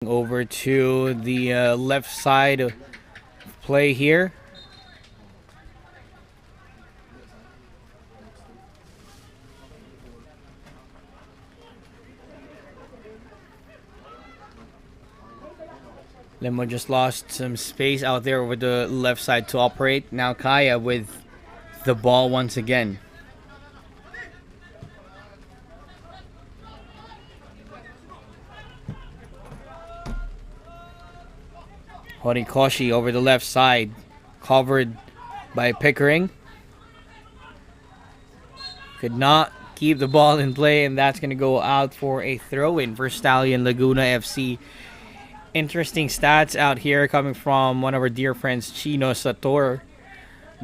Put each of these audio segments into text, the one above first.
Over to the left side of play here. Limo just lost some space out there over the left side to operate. Now Kaya with the ball once again. Horikoshi over the left side, covered by Pickering. Could not keep the ball in play, and that's going to go out for a throw-in for Stallion Laguna FC. Interesting stats out here coming from one of our dear friends, Chino Sator.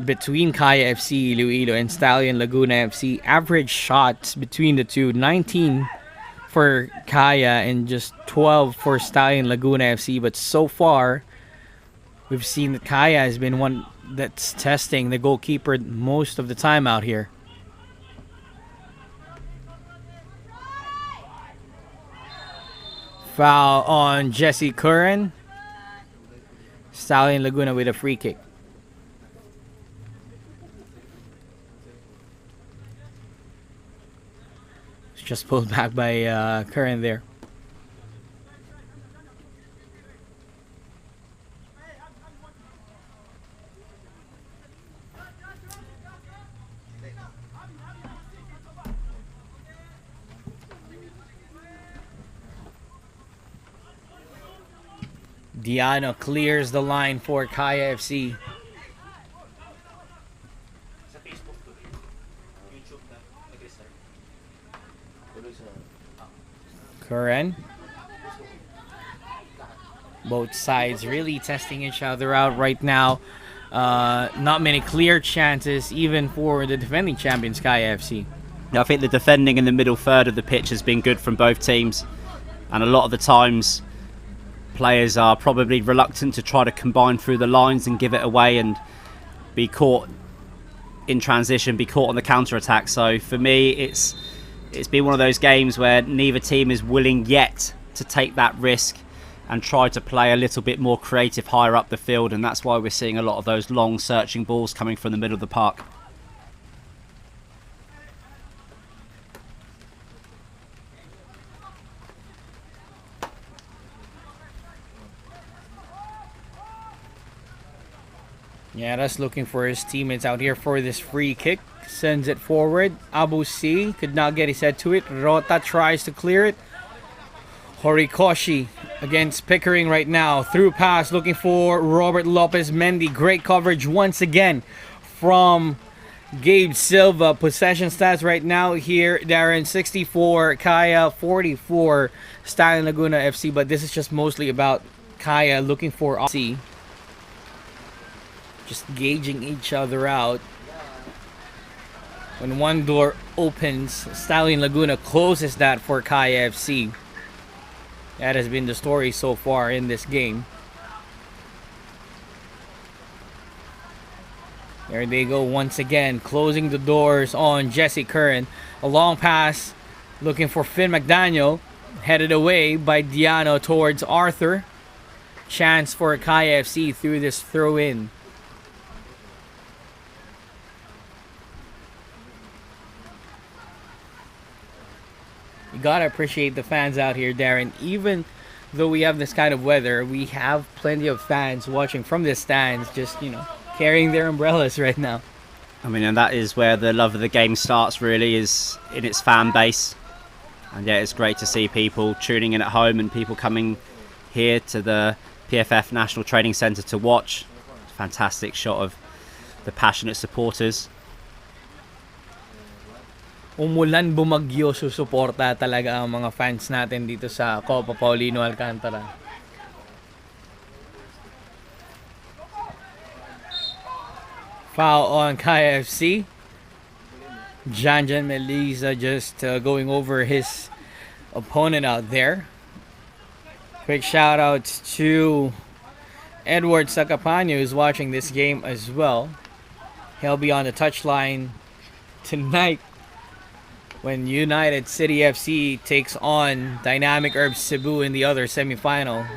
Between Kaya FC-Iloilo and Stallion Laguna FC, average shots between the two, 19 for Kaya and just 12 for Stallion Laguna FC. But so far, we've seen that Kaya has been one that's testing the goalkeeper most of the time out here. Foul on Jesse Curran. Stallion Laguna with a free kick. It's just pulled back by Curran there. Diano clears the line for Kaya FC. Curran. Both sides really testing each other out right now. Not many clear chances even for the defending champions, Kaya FC. I think the defending in the middle third of the pitch has been good from both teams. And a lot of the times, players are probably reluctant to try to combine through the lines and give it away and be caught in transition, be caught on the counter-attack. So for me, it's been one of those games where neither team is willing yet to take that risk and try to play a little bit more creative higher up the field, and that's why we're seeing a lot of those long searching balls coming from the middle of the park. Yeah, that's looking for his teammates out here for this free kick. Sends it forward. Abu C could not get his head to it. Rota tries to clear it. Horikoshi against Pickering right now. Through pass looking for Robert Lopez Mendy. Great coverage once again from Gabe Silva. Possession stats right now here, Darren, 64 Kaya, 44 Stallion Laguna FC. But this is just mostly about Kaya looking for C. Just gauging each other out. When one door opens, Stallion Laguna closes that for Kaya FC. That has been the story so far in this game. There they go once again, closing the doors on Jesse Curran. A long pass, looking for Finn McDaniel. Headed away by Diano towards Arthur. Chance for Kaya FC through this throw-in. You gotta appreciate the fans out here, Darren. Even though we have this kind of weather, we have plenty of fans watching from the stands, just, carrying their umbrellas right now. I mean, and that is where the love of the game starts, really, is in its fan base. And yeah, it's great to see people tuning in at home and people coming here to the PFF National Training Centre to watch. Fantastic shot of the passionate supporters. Umulan, bumagyo, susuporta talaga ang mga fans natin dito sa Copa Paulino, Alcantara. Foul on Kaya FC. Janjan Melisa just going over his opponent out there. Quick shout out to Edward Sacapano, who's watching this game as well. He'll be on the touchline tonight when United City FC takes on Dynamic Herbs Cebu in the other semifinal.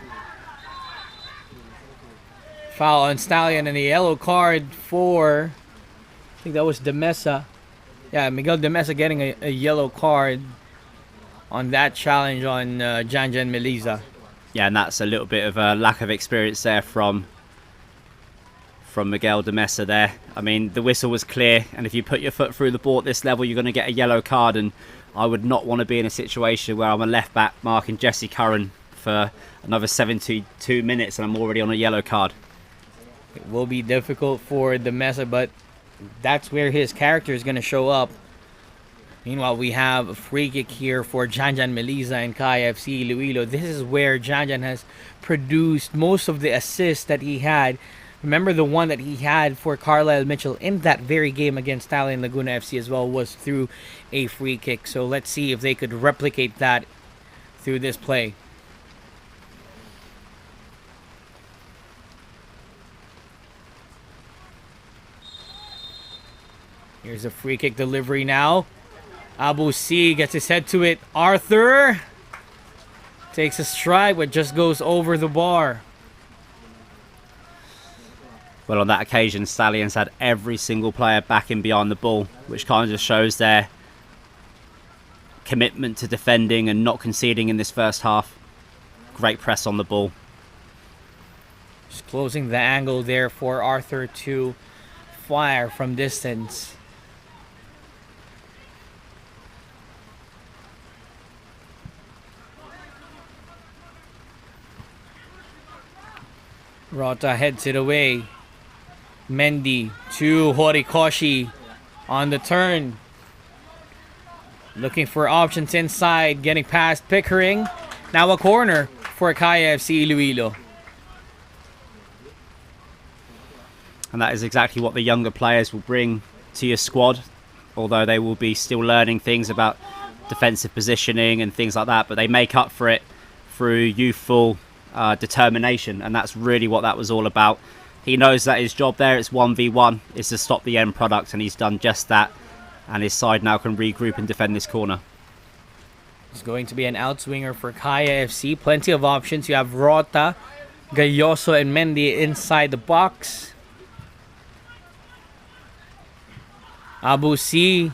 Foul on Stallion and a yellow card for, I think that was Demesa. Yeah, Miguel Demesa getting a yellow card on that challenge on Janjan Meliza. Yeah, and that's a little bit of a lack of experience there from Miguel Demesa there. I mean, the whistle was clear, and if you put your foot through the ball at this level, you're going to get a yellow card, and I would not want to be in a situation where I'm a left back marking Jesse Curran for another 72 minutes and I'm already on a yellow card. It will be difficult for Demesa, but that's where his character is going to show up. Meanwhile, we have a free kick here for Janjan Meliza and FC-Iloilo. This is where Janjan has produced most of the assists that he had. Remember, the one that he had for Carlisle Mitchell in that very game against Stallion Laguna FC as well was through a free kick. So let's see if they could replicate that through this play. Here's a free kick delivery now. Abu C gets his head to it. Arthur takes a strike, but just goes over the bar. Well, on that occasion, Stallions had every single player backing behind the ball, which kind of just shows their commitment to defending and not conceding in this first half. Great press on the ball. Just closing the angle there for Arthur to fire from distance. Rota heads it away. Mendy to Horikoshi on the turn. Looking for options inside. Getting past Pickering. Now a corner for FC-Iloilo. And that is exactly what the younger players will bring to your squad. Although they will be still learning things about defensive positioning and things like that. But they make up for it through youthful determination. And that's really what that was all about. He knows that his job there, it's 1v1, is to stop the end product, and he's done just that. And his side now can regroup and defend this corner. It's going to be an outswinger for Kaya FC. Plenty of options. You have Rota, Gayoso, and Mendy inside the box. Abu C,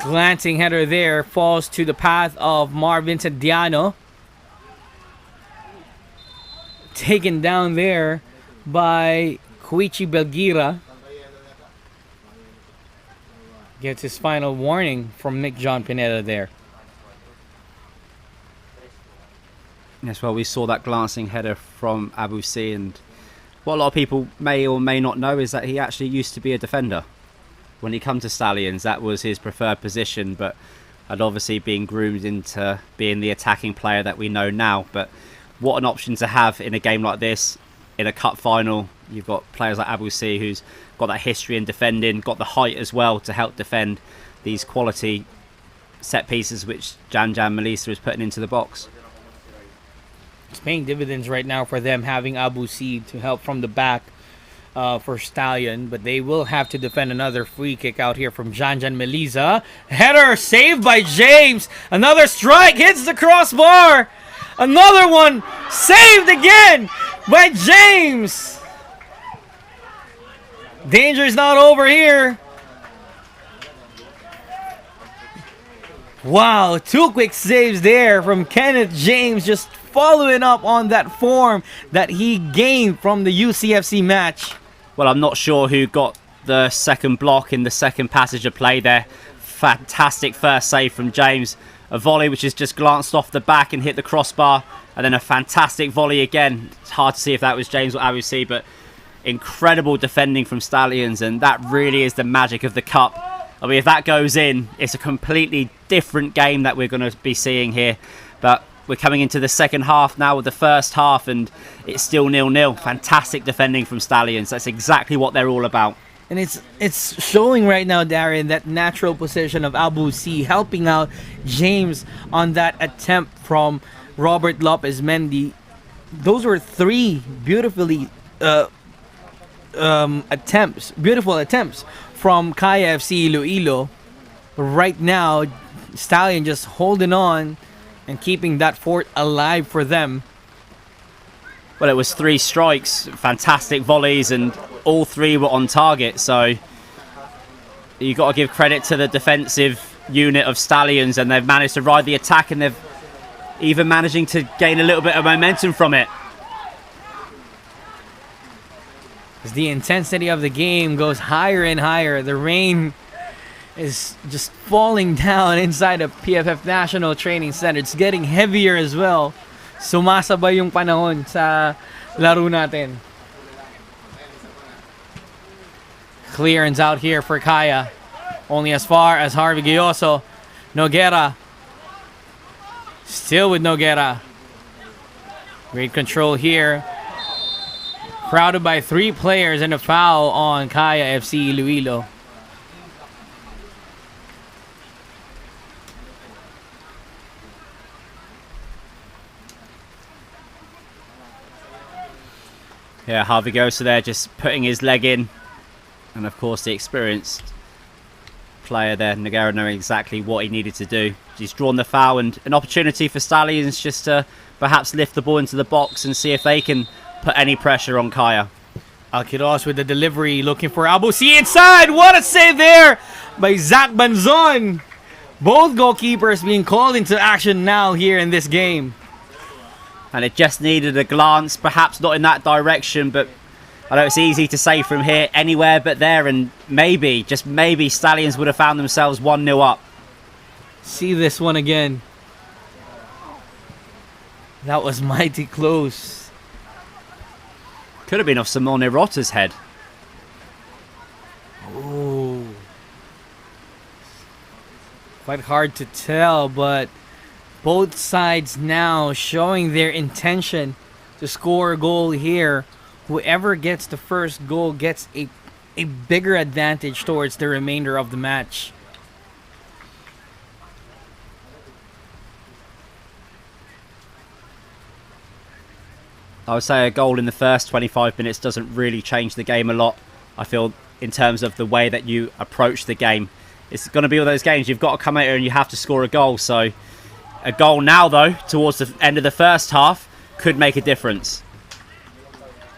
glancing header there, falls to the path of Marvin Sediano. Taken down there by Koichi Belgira. Gets his final warning from Nick John Pineda there. Yes, well, we saw that glancing header from Abu C, and what a lot of people may or may not know is that he actually used to be a defender. When he come to Stallions, that was his preferred position, but had obviously been groomed into being the attacking player that we know now. But what an option to have in a game like this. In a cup final, you've got players like Abu C who's got that history in defending, got the height as well to help defend these quality set pieces which Janjan Melisa is putting into the box. It's paying dividends right now for them having Abu C to help from the back for Stallion, but they will have to defend another free kick out here from Janjan Melisa. Header saved by James. Another strike hits the crossbar. Another one saved again by James. Danger is not over here. Wow, two quick saves there from Kenneth James, just following up on that form that he gained from the UCFC match. Well, I'm not sure who got the second block in the second passage of play there. Fantastic first save from James. A volley which has just glanced off the back and hit the crossbar. And then a fantastic volley again. It's hard to see if that was James or Abu C, but incredible defending from Stallions. And that really is the magic of the cup. I mean, if that goes in, it's a completely different game that we're going to be seeing here. But we're coming into the second half now with the first half, and it's still 0-0. Fantastic defending from Stallions. That's exactly what they're all about. And it's showing right now, Darren, that natural position of Abu C helping out James on that attempt from Robert Lopez Mendy. Those were three beautiful attempts from Kaya FC Iloilo. Right now, Stallion just holding on and keeping that fort alive for them. Well, it was 3 strikes, fantastic volleys, and all 3 were on target. So you've got to give credit to the defensive unit of Stallions, and they've managed to ride the attack, and they've even managing to gain a little bit of momentum from it. As the intensity of the game goes higher and higher, the rain is just falling down inside of PFF National Training Center. It's getting heavier as well. Sumasabay yung panahon sa laro natin. Clearance out here for Kaya. Only as far as Harvey Gioso. Noguera. Still with Noguera. Great control here. Crowded by 3 players and a foul on Kaya FC-Iloilo. Yeah, Harvey Gioso there just putting his leg in. And of course the experienced player there, Noguera, knowing exactly what he needed to do. He's drawn the foul, and an opportunity for Stallions just to perhaps lift the ball into the box and see if they can put any pressure on Kaya. Alquiros with the delivery, looking for Abusi inside. What a save there by Zach Banzon. Both goalkeepers being called into action now here in this game. And it just needed a glance, perhaps not in that direction, but I know it's easy to say from here, anywhere but there, and maybe, just maybe, Stallions would have found themselves 1-0 up. See this one again. That was mighty close. Could have been off Simone Rotta's head. Oh. Quite hard to tell, but both sides now showing their intention to score a goal here. Whoever gets the first goal gets a bigger advantage towards the remainder of the match. I would say a goal in the first 25 minutes doesn't really change the game a lot. I feel in terms of the way that you approach the game. It's going to be all those games you've got to come out here and you have to score a goal. So a goal now, though, towards the end of the first half could make a difference.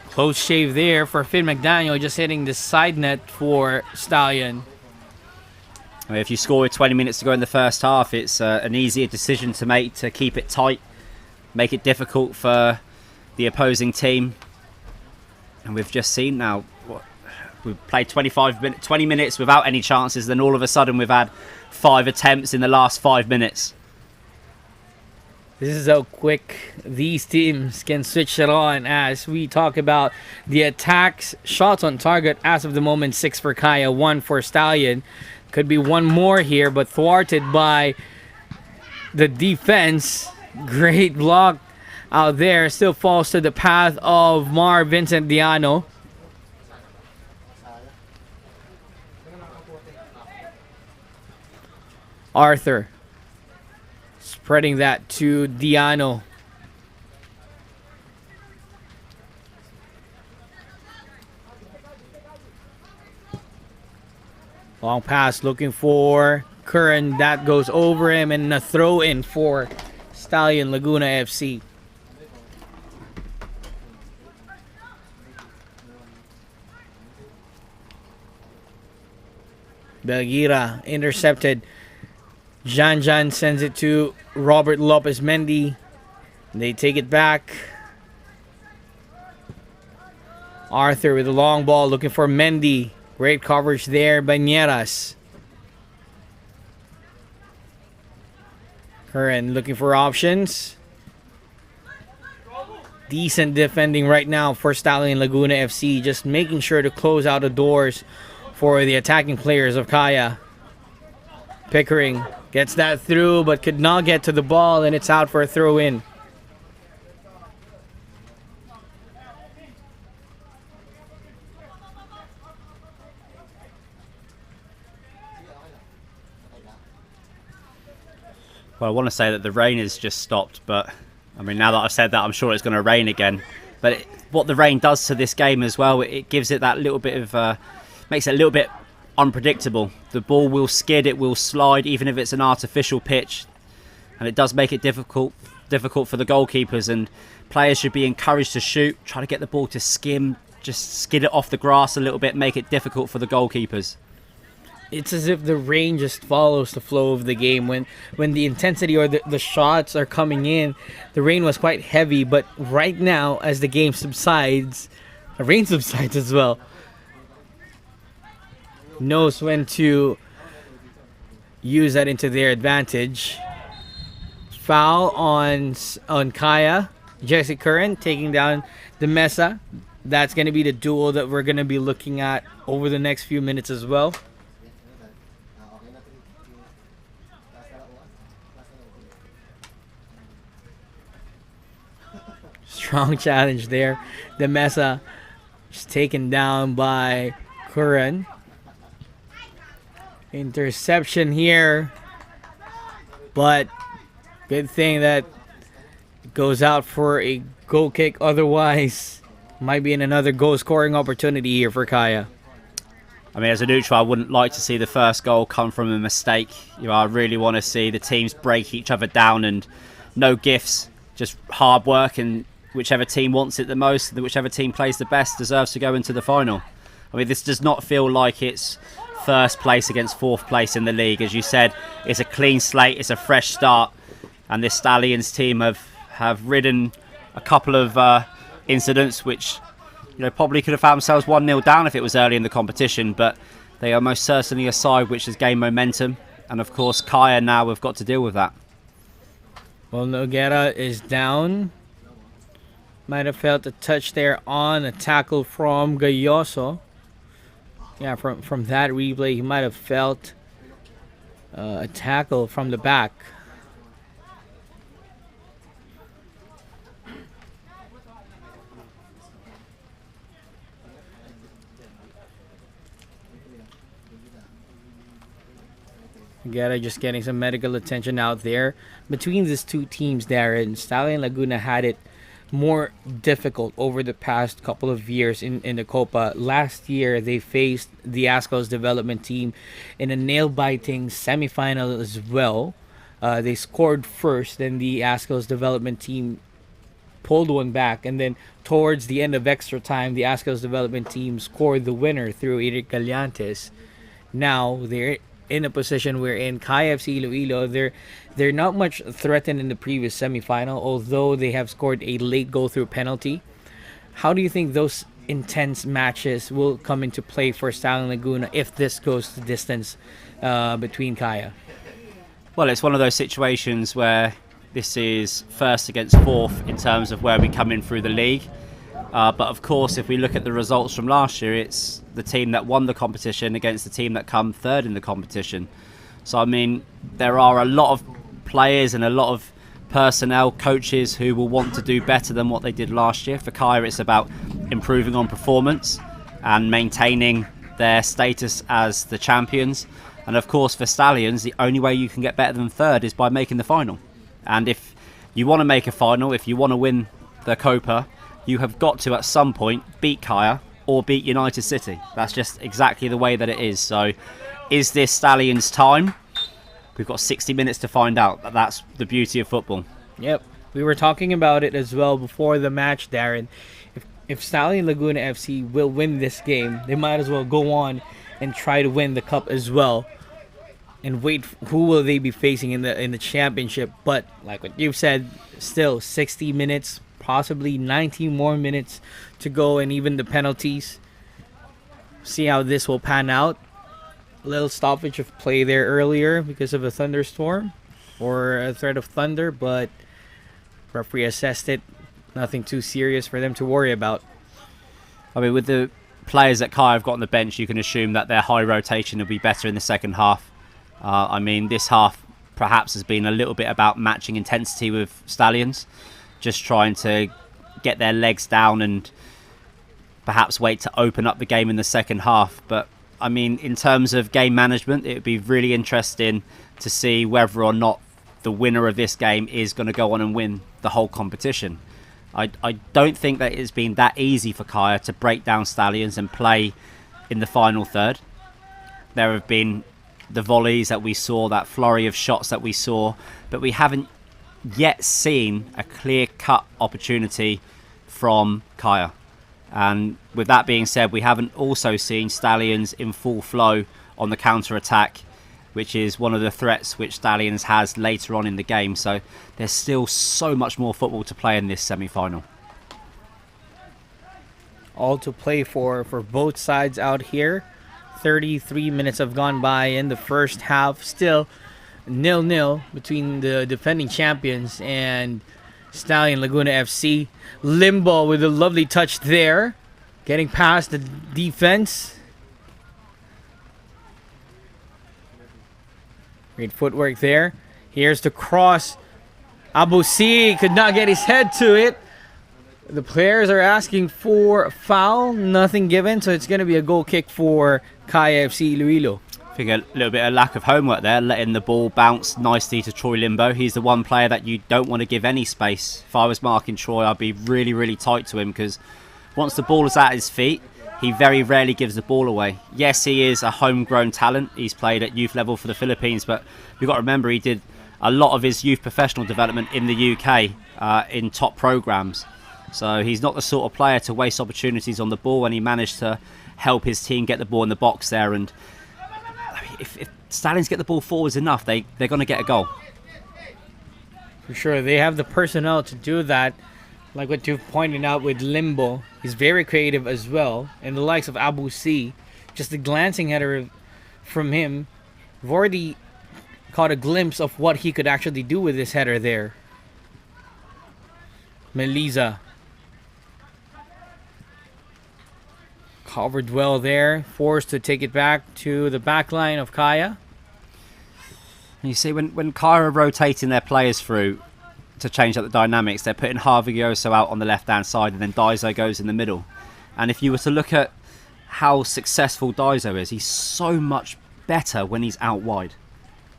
Close shave there for Finn McDaniel, just hitting the side net for Stallion. I mean, if you score with 20 minutes to go in the first half, it's an easier decision to make to keep it tight, make it difficult for the opposing team. And we've just seen now, we've played 20 minutes without any chances, then all of a sudden we've had 5 attempts in the last 5 minutes. This is how quick these teams can switch it on as we talk about the attacks. Shots on target as of the moment, 6 for Kaya, 1 for Stallion. Could be one more here, but thwarted by the defense. Great block out there. Still falls to the path of Mar Vincent Diano. Arthur spreading that to Diano. Long pass looking for Curran. That goes over him, and a throw in for Stallion Laguna FC. Belgira intercepted. Jan sends it to Robert Lopez Mendy. They take it back. Arthur with a long ball looking for Mendy. Great coverage there by Nieras. Curran looking for options. Decent defending right now for Stallion Laguna FC. Just making sure to close out the doors for the attacking players of Kaya. Pickering gets that through, but could not get to the ball, and it's out for a throw-in. Well, I want to say that the rain has just stopped, but I mean, now that I've said that, I'm sure it's going to rain again. But what the rain does to this game as well, it gives it that little bit of, makes it a little bit unpredictable. The ball will skid, it will slide, even if it's an artificial pitch, and it does make it difficult for the goalkeepers, and players should be encouraged to shoot, try to get the ball to skim, just skid it off the grass a little bit, make it difficult for the goalkeepers. It's as if the rain just follows the flow of the game. When the intensity or the shots are coming in, the rain was quite heavy, but right now, as the game subsides, the rain subsides as well. Knows when to use that into their advantage. Foul on Kaya. Jesse Curran taking down the Mesa. That's going to be the duel that we're going to be looking at over the next few minutes as well. Strong challenge there. The Mesa is taken down by Curran. Interception here. But good thing that it goes out for a goal kick. Otherwise, might be in another goal scoring opportunity here for Kaya. I mean, as a neutral, I wouldn't like to see the first goal come from a mistake. I really want to see the teams break each other down, and no gifts, just hard work, and whichever team wants it the most, whichever team plays the best, deserves to go into the final. I mean, this does not feel like it's first place against fourth place in the league. As you said, it's a clean slate, it's a fresh start, and this Stallions team have ridden a couple of incidents which probably could have found themselves 1-0 down if it was early in the competition, but they are most certainly a side which has gained momentum, and of course Kaya now have got to deal with that. Well, Noguera is down. Might have felt a touch there on a tackle from Gayoso. Yeah, from that replay, he might have felt a tackle from the back. Noguera just getting some medical attention out there. Between these two teams, Darren, Stallion Laguna had it more difficult over the past couple of years in the Copa. Last year, they faced the Ascos development team in a nail-biting semifinal as well. They scored first, then the Ascos development team pulled one back, and then towards the end of extra time, the Ascos development team scored the winner through Eric Gallantes. Now, they're in a position wherein FC-Iloilo, they're not much threatened in the previous semifinal, although they have scored a late goal through penalty. How do you think those intense matches will come into play for Stallion Laguna if this goes the distance between Kaya? Well, it's one of those situations where this is first against fourth in terms of where we come in through the league. But of course, if we look at the results from last year, it's the team that won the competition against the team that come third in the competition. So, I mean, there are a lot of players and a lot of personnel, coaches who will want to do better than what they did last year. For Kaya, it's about improving on performance and maintaining their status as the champions. And of course, for Stallions, the only way you can get better than third is by making the final. And if you want to make a final, if you want to win the Copa, you have got to, at some point, beat Kaya or beat United City. That's just exactly the way that it is. So, is this Stallions' time? We've got 60 minutes to find out. That's the beauty of football. Yep. We were talking about it as well before the match, Darren. If Stallion Laguna FC will win this game, they might as well go on and try to win the cup as well. And wait, who will they be facing in the championship? But like what you've said, still 60 minutes, possibly 90 more minutes to go, and even the penalties. See how this will pan out. A little stoppage of play there earlier because of a thunderstorm or a threat of thunder, but referee assessed it. Nothing too serious for them to worry about. I mean, with the players that Kaya have got on the bench, you can assume that their high rotation will be better in the second half. I mean, this half perhaps has been a little bit about matching intensity with Stallions, just trying to get their legs down and perhaps wait to open up the game in the second half. But I mean, in terms of game management, it would be really interesting to see whether or not the winner of this game is going to go on and win the whole competition. I don't think that it's been that easy for Kaya to break down Stallions and play in the final third. there have been the volleys that we saw, that flurry of shots that we saw, but we haven't yet seen a clear-cut opportunity from Kaya. And with that being said, we haven't also seen Stallions in full flow on the counter-attack, which is one of the threats which Stallions has later on in the game. So there's still so much more football to play in this semi-final. All to play for both sides out here. 33 minutes have gone by in the first half. Still 0-0 between the defending champions and Stallion Laguna FC. Limbo with a lovely touch there, getting past the defense. Great footwork there. Here's the cross. Abusi could not get his head to it. The players are asking for a foul. Nothing given, so it's going to be a goal kick for Kaya FC-Iloilo. I think a little bit of lack of homework there, letting the ball bounce nicely to Troy Limbo. He's the one player that you don't want to give any space. If I was marking Troy, I'd be really, really tight to him, because once the ball is at his feet, he very rarely gives the ball away. Yes, he is a homegrown talent. He's played at youth level for the Philippines, but you've got to remember he did a lot of his youth professional development in the UK in top programmes. So he's not the sort of player to waste opportunities on the ball, and he managed to help his team get the ball in the box there. And if Stallions get the ball forwards enough, they're going to get a goal. For sure, they have the personnel to do that. Like what you've pointed out with Limbo, he's very creative as well. And the likes of Abu C, just a glancing header from him, we've already caught a glimpse of what he could actually do with this header there. Melisa covered well there, forced to take it back to the back line of Kaya. You see, when Kaya are rotating their players through to change up the dynamics, they're putting Harvigioso out on the left-hand side, and then Daiso goes in the middle. And if you were to look at how successful Daiso is, he's so much better when he's out wide.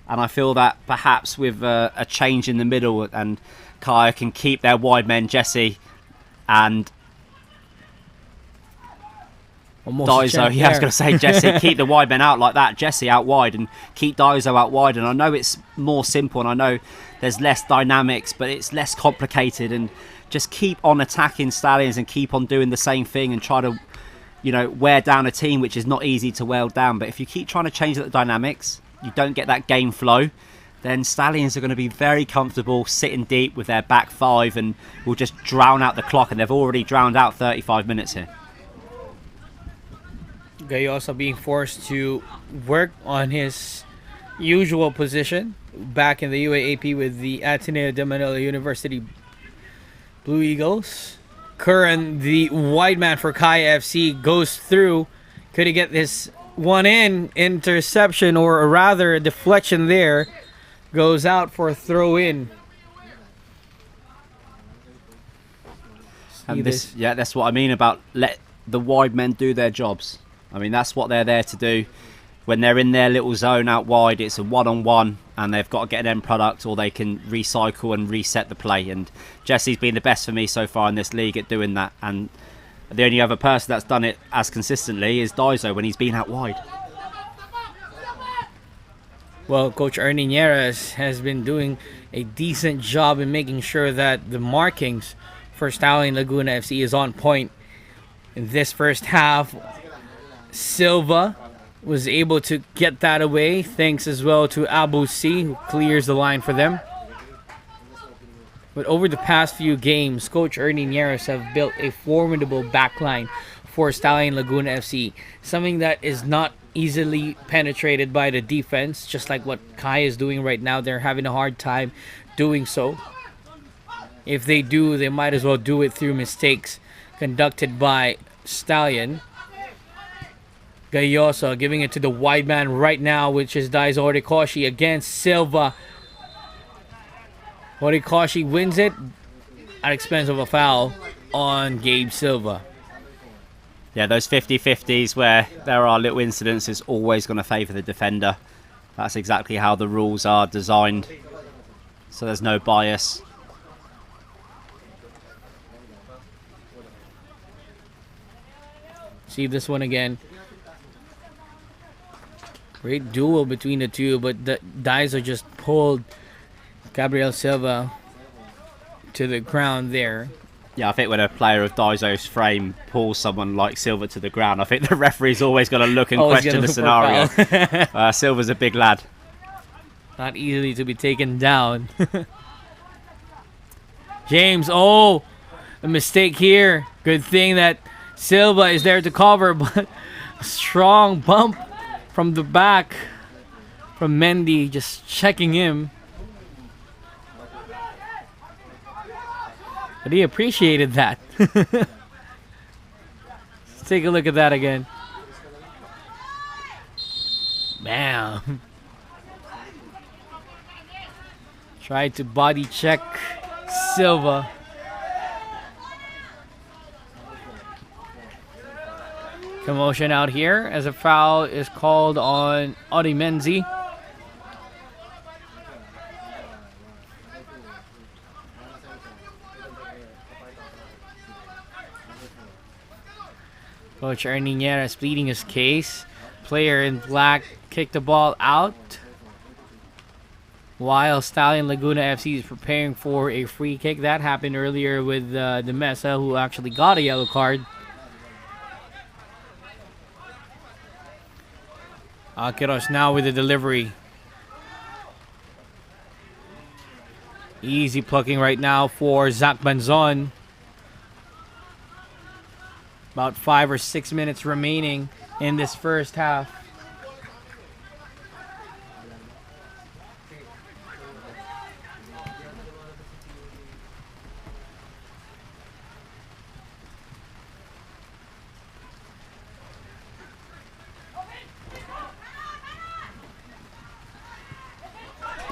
And I feel that perhaps with a change in the middle, and Kaya can keep their wide men, Jesse and Daiso, yeah, I was going to say Jesse, keep the wide men out like that, Jesse out wide, and keep Daiso out wide. And I know it's more simple, and I know there's less dynamics, but it's less complicated. And just keep on attacking Stallions and keep on doing the same thing and try to, wear down a team which is not easy to wear down. But if you keep trying to change the dynamics, you don't get that game flow, then Stallions are going to be very comfortable sitting deep with their back five and will just drown out the clock. And they've already drowned out 35 minutes here. Gayosa being forced to work on his usual position back in the UAAP with the Ateneo de Manila University Blue Eagles. Curran, the wide man for Kaya FC, goes through. Could he get this one in? Interception, or rather a deflection there. Goes out for a throw in. And that's what I mean about let the wide men do their jobs. I mean, that's what they're there to do. When they're in their little zone out wide, it's a one-on-one, and they've got to get an end product, or they can recycle and reset the play. And Jesse's been the best for me so far in this league at doing that. And the only other person that's done it as consistently is Daiso when he's been out wide. Well, Coach Ernie Nieras has been doing a decent job in making sure that the markings for Stallion Laguna FC is on point. In this first half, Silva was able to get that away, thanks as well to Abu C, who clears the line for them. But over the past few games, Coach Ernie Nieras have built a formidable backline for Stallion Laguna FC. Something that is not easily penetrated by the defense, just like what Kai is doing right now. They're having a hard time doing so. If they do, they might as well do it through mistakes conducted by Stallion. Gayosa giving it to the wide man right now, which is Daiso Horikoshi against Silva. Horikoshi wins it at expense of a foul on Gabe Silva. Yeah, those 50-50s where there are little incidents is always going to favour the defender. That's exactly how the rules are designed. So there's no bias. See this one again. Great duel between the two, but the Daiso just pulled Gabriel Silva to the ground there. Yeah, I think when a player of Daiso's frame pulls someone like Silva to the ground, I think the referee's always going to look and question the scenario. Silva's a big lad. Not easily to be taken down. James, oh, a mistake here. Good thing that Silva is there to cover, but a strong bump from the back from Mendy, just checking him. But he appreciated that. Let's take a look at that again. Bam. Tried to body check Silva. Commotion out here as a foul is called on Odimenzi. Coach Ernie Niera is pleading his case. Player in black kicked the ball out, while Stallion Laguna FC is preparing for a free kick. That happened earlier with the Mesa, who actually got a yellow card. Alcaros now with the delivery. Easy plucking right now for Zach Banzon. About 5 or 6 minutes remaining in this first half.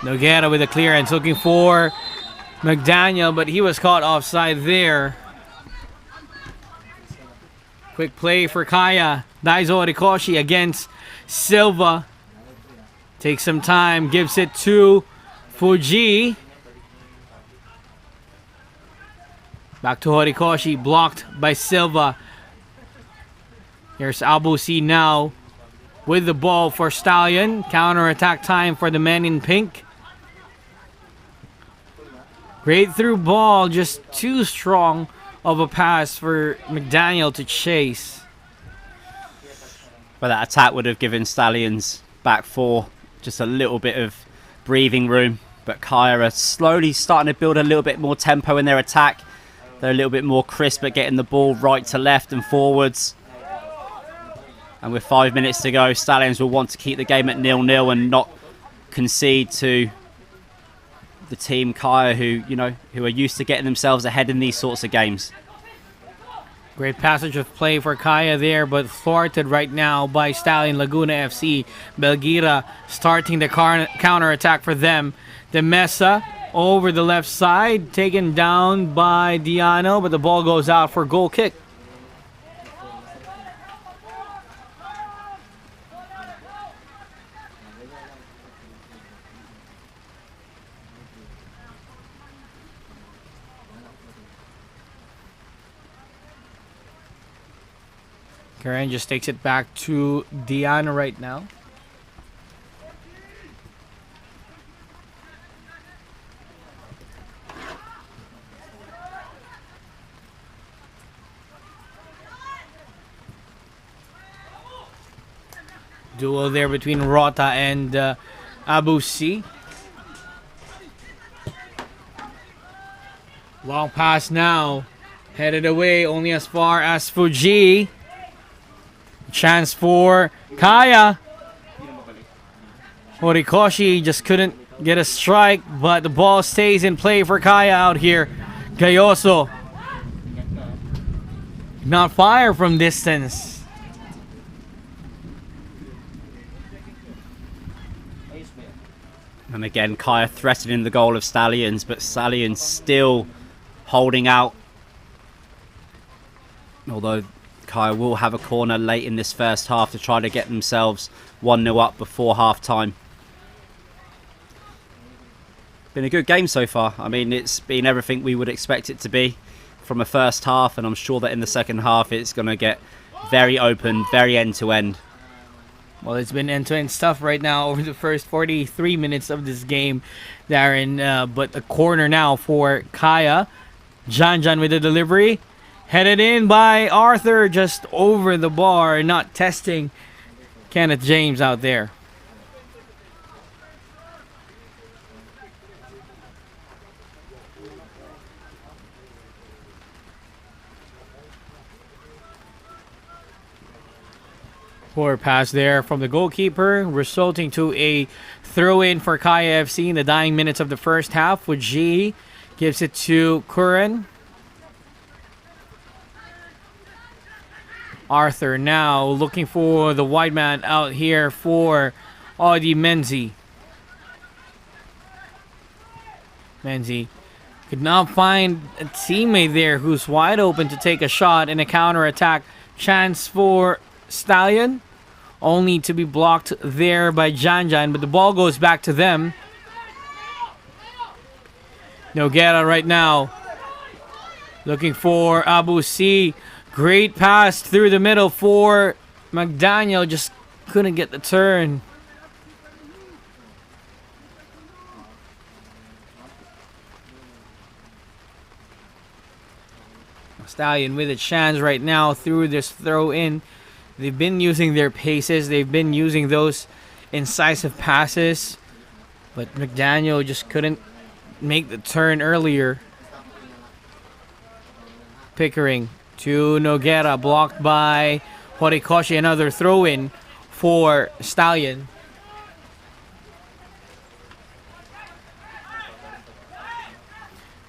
Noguera with a clearance, looking for McDaniel, but he was caught offside there. Quick play for Kaya. Daiso Orikoshi against Silva. Takes some time, gives it to Fuji. Back to Horikoshi, blocked by Silva. Here's Abusi now with the ball for Stallion. Counter-attack time for the man in pink. Great through ball, just too strong of a pass for McDaniel to chase. But that attack would have given Stallions back four just a little bit of breathing room. But Kaya are slowly starting to build a little bit more tempo in their attack. They're a little bit more crisp at getting the ball right to left and forwards. And with 5 minutes to go, Stallions will want to keep the game at 0-0 and not concede to the team Kaya, who are used to getting themselves ahead in these sorts of games. Great passage of play for Kaya there, but thwarted right now by Stallion Laguna FC. Belgira starting the counter-attack for them. De Mesa over the left side, taken down by Diano, but the ball goes out for goal kick. Karen just takes it back to Diana right now. Duel there between Rota and Abusi. Long pass now. Headed away only as far as Fuji. Chance for Kaya. Horikoshi just couldn't get a strike, but the ball stays in play for Kaya out here. Gayoso not fire from distance. And again, Kaya threatening the goal of Stallions, but Stallions still holding out. Although Kaya will have a corner late in this first half to try to get themselves 1-0 up before half-time. Been a good game so far. I mean, it's been everything we would expect it to be from a first half, and I'm sure that in the second half it's going to get very open, very end-to-end. Well, it's been end-to-end stuff right now over the first 43 minutes of this game, Darren. But a corner now for Kaya. John with the delivery. Headed in by Arthur, just over the bar, not testing Kenneth James out there. Poor pass there from the goalkeeper, resulting to a throw-in for Kaya FC in the dying minutes of the first half. With G gives it to Curran. Arthur now looking for the wide man out here for Audi Menzi. Menzi could not find a teammate there who's wide open to take a shot in a counter-attack chance for Stallion, only to be blocked there by Janjan, but the ball goes back to them. Noguera right now looking for Abu C. Great pass through the middle for McDaniel, just couldn't get the turn. Stallion with a chance right now through this throw in. They've been using their paces. They've been using those incisive passes. But McDaniel just couldn't make the turn earlier. Pickering to Noguera, blocked by Horikoshi. Another throw in for Stallion.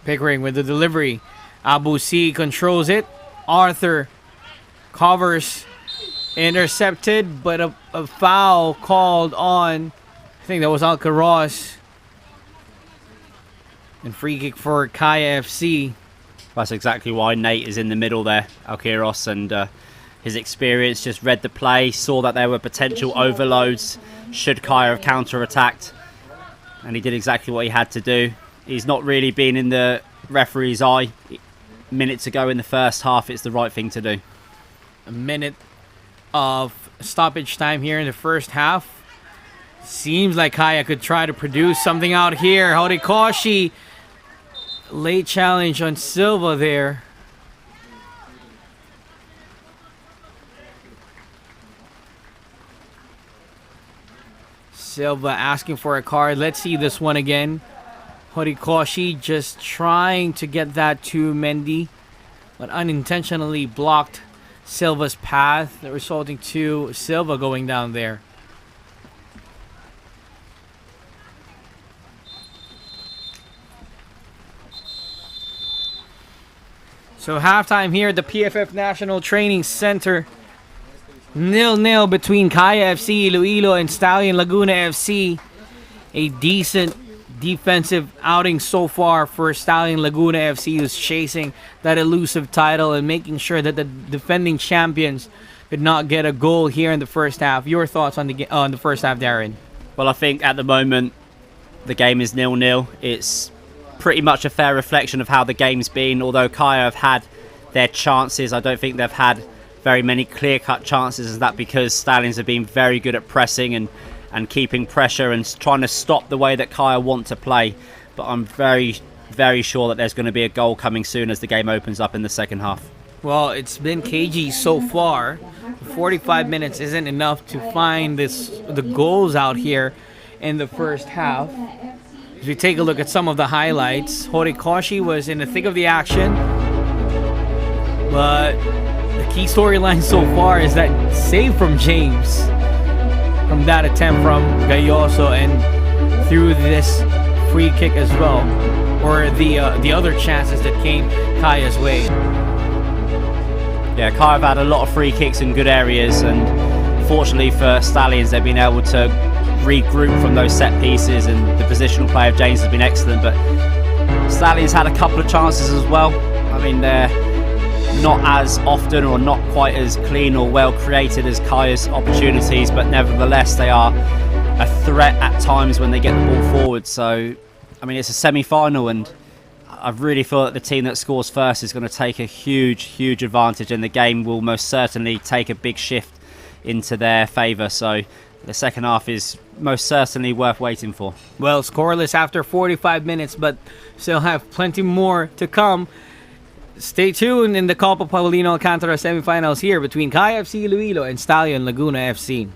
Pickering with the delivery. Abu C controls it. Arthur covers. Intercepted, but a foul called on, I think that was Alcaraz. And free kick for Kaya FC. That's exactly why Nate is in the middle there, Alcaraz, and his experience, just read the play, saw that there were potential overloads should Kaya have counter-attacked, and he did exactly what he had to do. He's not really been in the referee's eye. Minutes ago in the first half, it's the right thing to do. A minute of stoppage time here in the first half. Seems like Kaya could try to produce something out here. Horikoshi, late challenge on Silva there. Silva asking for a card. Let's see this one again. Horikoshi just trying to get that to Mendy, but unintentionally blocked Silva's path, resulting to Silva going down there. So halftime here at the PFF National Training Center. 0-0 between Kaya FC-Iloilo and Stallion Laguna FC. A decent defensive outing so far for Stallion Laguna FC, who's chasing that elusive title and making sure that the defending champions could not get a goal here in the first half. Your thoughts on the first half, Darren? Well, I think at the moment the game is 0-0. It's pretty much a fair reflection of how the game's been. Although Kaya have had their chances, I don't think they've had very many clear-cut chances. Is that because Stallions have been very good at pressing and keeping pressure and trying to stop the way that Kaya want to play. But I'm very, very sure that there's going to be a goal coming soon as the game opens up in the second half. Well, it's been cagey so far. 45 minutes isn't enough to find the goals out here in the first half. As we take a look at some of the highlights, Horikoshi was in the thick of the action. But the key storyline so far is that save from James, from that attempt from Gayoso, and through this free kick as well, or the other chances that came Kaya's way. Yeah, Kaya have had a lot of free kicks in good areas, and fortunately for Stallions, they've been able to regroup from those set pieces, and the positional play of James has been excellent. But Stallions had a couple of chances as well. I mean, they're not as often or not quite as clean or well created as Kaya's opportunities, but nevertheless they are a threat at times when they get the ball forward. So, I mean, it's a semi-final, and I really feel that the team that scores first is going to take a huge advantage, and the game will most certainly take a big shift into their favour. So the second half is most certainly worth waiting for. Well, scoreless after 45 minutes, but still have plenty more to come. Stay tuned in the Copa Paulino Alcantara semifinals here between FC-Iloilo and Stallion Laguna FC.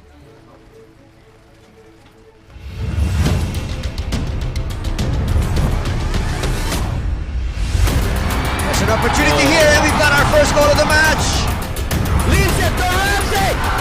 There's an opportunity here, and we've got our first goal of the match. Leaves it to Ramsey.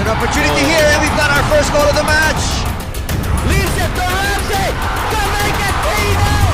An opportunity here, and we've got our first goal of the match. Leaves it to Ramsey to make it 3-0.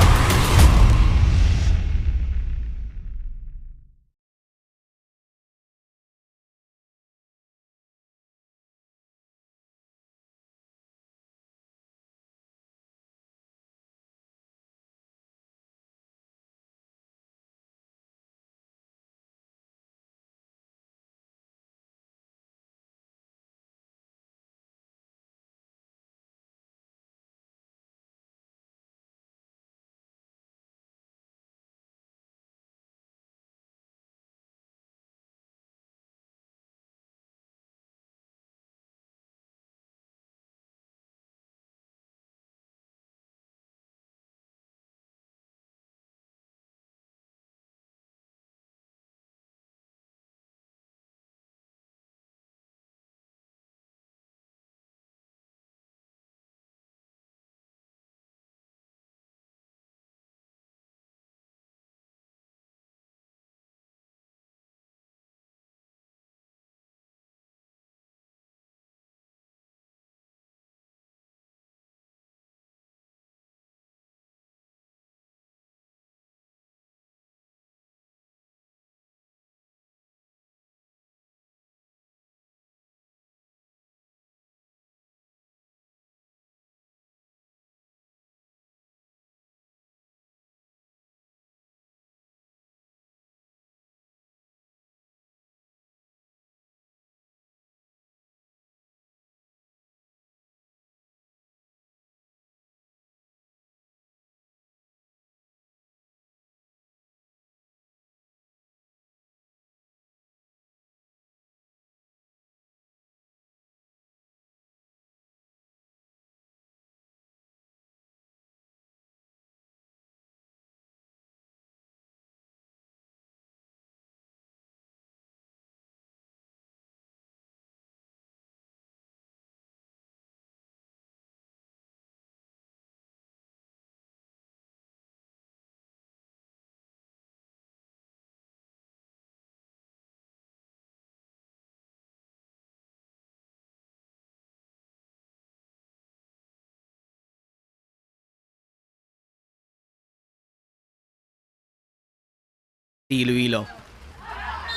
Iloilo.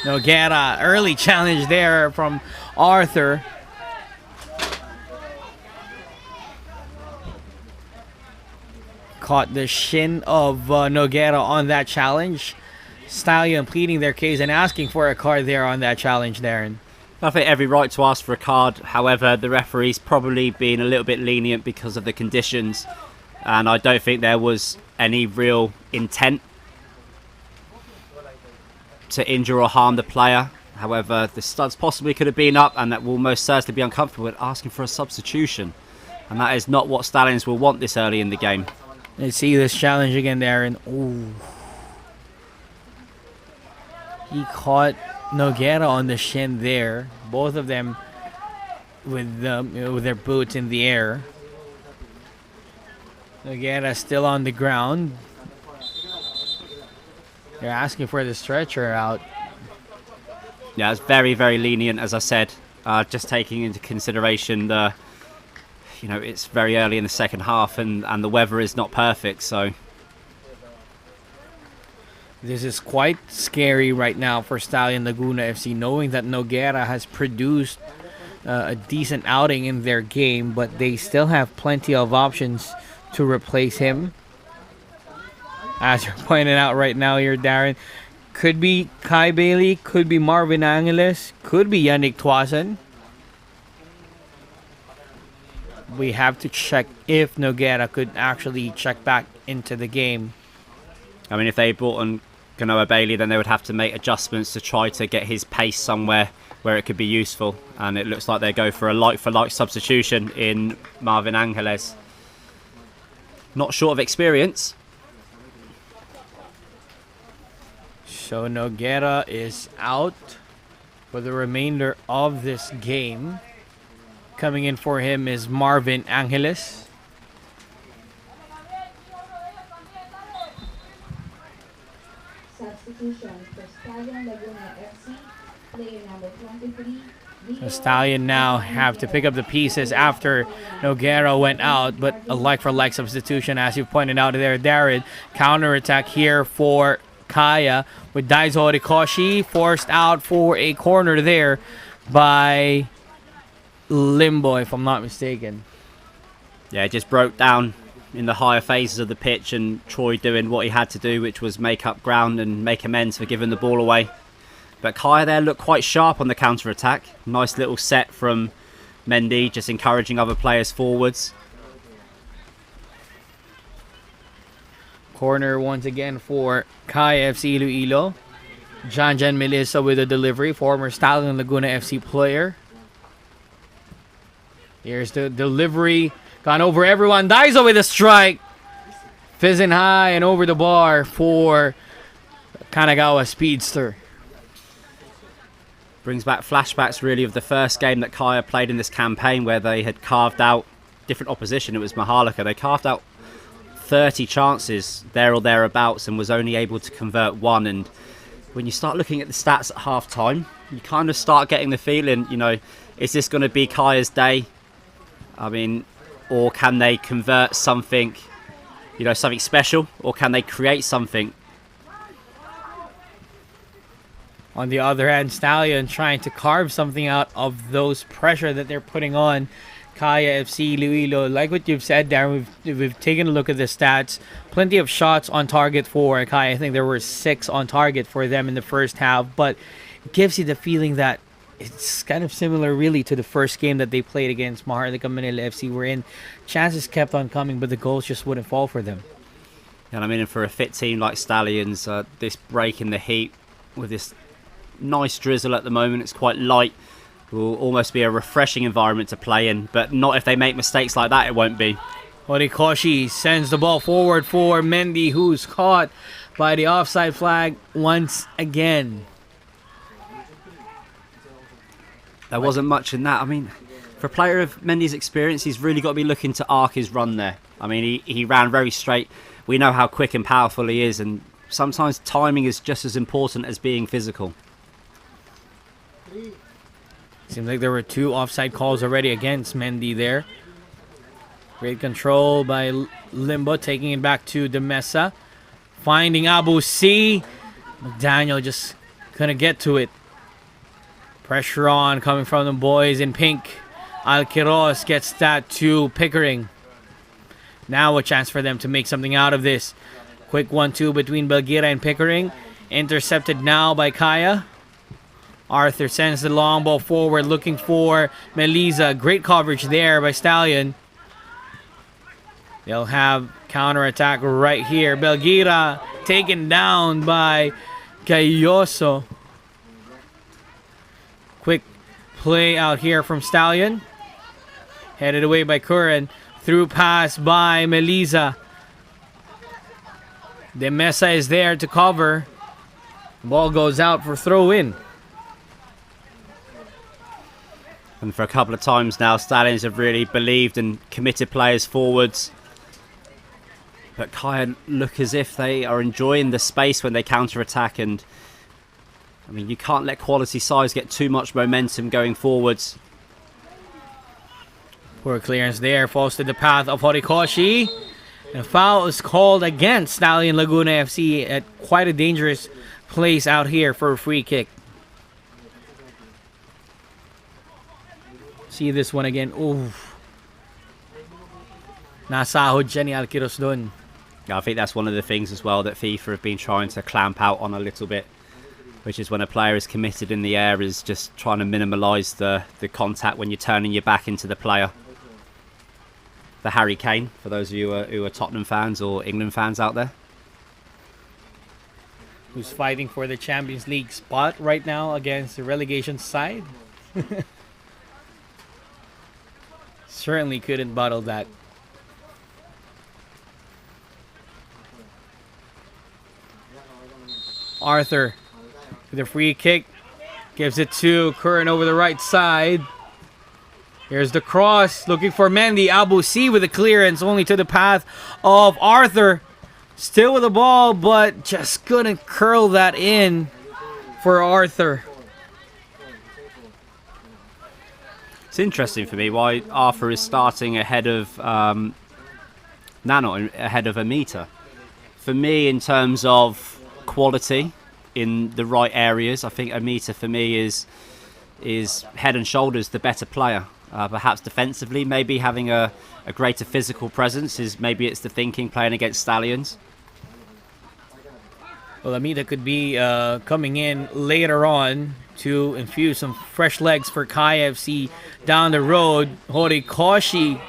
Noguera, early challenge there from Arthur. Caught the shin of Noguera on that challenge. Stallion pleading their case and asking for a card there on that challenge, Darren. I think every right to ask for a card. However, the referee's probably been a little bit lenient because of the conditions, and I don't think there was any real intent to injure or harm the player. However, the studs possibly could have been up, and that will most certainly be uncomfortable with asking for a substitution, and that is not what Stallions will want this early in the game. Let's see this challenge again, Darren. Ooh. He caught Noguera on the shin there. Both of them with their boots in the air. Noguera still on the ground. They're asking for the stretcher out. Yeah, it's very, very lenient, as I said. Just taking into consideration the, it's very early in the second half, and the weather is not perfect, so. This is quite scary right now for Stallion Laguna FC, knowing that Noguera has produced a decent outing in their game, but they still have plenty of options to replace him. As you're pointing out right now here, Darren, could be Kai Bailey, could be Marvin Angeles, could be Yannick Tuason. We have to check if Noguera could actually check back into the game. I mean, if they brought on Ganoa Bailey, then they would have to make adjustments to try to get his pace somewhere where it could be useful. And it looks like they go for a like-for-like substitution in Marvin Angeles. Not short of experience. So Noguera is out for the remainder of this game. Coming in for him is Marvin Angeles. Substitution for Stallion Laguna FC, player number 23. The Stallion now have to pick up the pieces after Noguera went out, but a like-for-like substitution, as you pointed out there, Darren. Counter-attack here for Kaya with Daiso Horikoshi, forced out for a corner there by Limbo, if I'm not mistaken. Yeah, it just broke down in the higher phases of the pitch, and Troy doing what he had to do, which was make up ground and make amends for giving the ball away. But Kaya there looked quite sharp on the counter-attack. Nice little set from Mendy, just encouraging other players forwards. Corner once again for Kaya FC-Iloilo. Jan Melissa with a delivery, former Stallion Laguna FC player. Here's the delivery. Gone over everyone. Daiso with a strike. Fizzing high and over the bar for Kanagawa Speedster. Brings back flashbacks really of the first game that Kaya played in this campaign, where they had carved out different opposition. It was Mahalika. They carved out 30 chances there or thereabouts and was only able to convert one. And when you start looking at the stats at half time, you kind of start getting the feeling, is this going to be Kaya's day? I mean, or can they convert something, something special, or can they create something? On the other hand, Stallion trying to carve something out of those pressure that they're putting on Kaya FC-Iloilo. Like what you've said, Darren, we've taken a look at the stats. Plenty of shots on target for Kaya. I think there were 6 on target for them in the first half, but it gives you the feeling that it's kind of similar really to the first game that they played against Maharlika Manila FC, wherein chances kept on coming, but the goals just wouldn't fall for them. And I mean, for a fit team like Stallions, this break in the heat with this nice drizzle at the moment, it's quite light, will almost be a refreshing environment to play in, but not if they make mistakes like that. It won't be. Horikoshi sends the ball forward for Mendy, who's caught by the offside flag once again. There wasn't much in that. I mean, for a player of Mendy's experience, he's really got to be looking to arc his run there. I mean, he ran very straight. We know how quick and powerful he is, and sometimes timing is just as important as being physical. Seems like there were 2 offside calls already against Mendy there. Great control by Limbo, taking it back to Demesa. Finding Abu C. McDaniel just couldn't get to it. Pressure on coming from the boys in pink. Alquiros gets that to Pickering. Now a chance for them to make something out of this. Quick 1-2 between Belgira and Pickering. Intercepted now by Kaya. Arthur sends the long ball forward looking for Melisa. Great coverage there by Stallion. They'll have counterattack right here. Belgira taken down by Gayoso. Quick play out here from Stallion. Headed away by Curran. Through pass by Melisa. De Mesa is there to cover. Ball goes out for throw in. And for a couple of times now, Stallions have really believed and committed players forwards. But Kaya look as if they are enjoying the space when they counter-attack. And I mean, you can't let quality sides get too much momentum going forwards. Poor clearance there. Falls to the path of Horikoshi. And a foul is called against Stallion Laguna FC at quite a dangerous place out here for a free kick. See this one again. Ooh. Nasahod siya ni Alquiros dun. Yeah, I think that's one of the things as well that FIFA have been trying to clamp out on a little bit, which is when a player is committed in the air, is just trying to minimalise the contact when you're turning your back into the player. The Harry Kane, for those of you who are Tottenham fans or England fans out there. Who's fighting for the Champions League spot right now against the relegation side. Certainly couldn't bottle that. Arthur with a free kick. Gives it to Curran over the right side. Here's the cross. Looking for Mendy. Abu C with a clearance. Only to the path of Arthur. Still with the ball, but just couldn't curl that in for Arthur. It's interesting for me why Arthur is starting ahead of Nano, ahead of Amita. For me, in terms of quality in the right areas, I think Amita for me is head and shoulders the better player. Perhaps defensively, maybe having a greater physical presence is maybe it's the thinking playing against Stallions. Well, Amita could be coming in later on to infuse some fresh legs for Kaya FC down the road. Horikoshi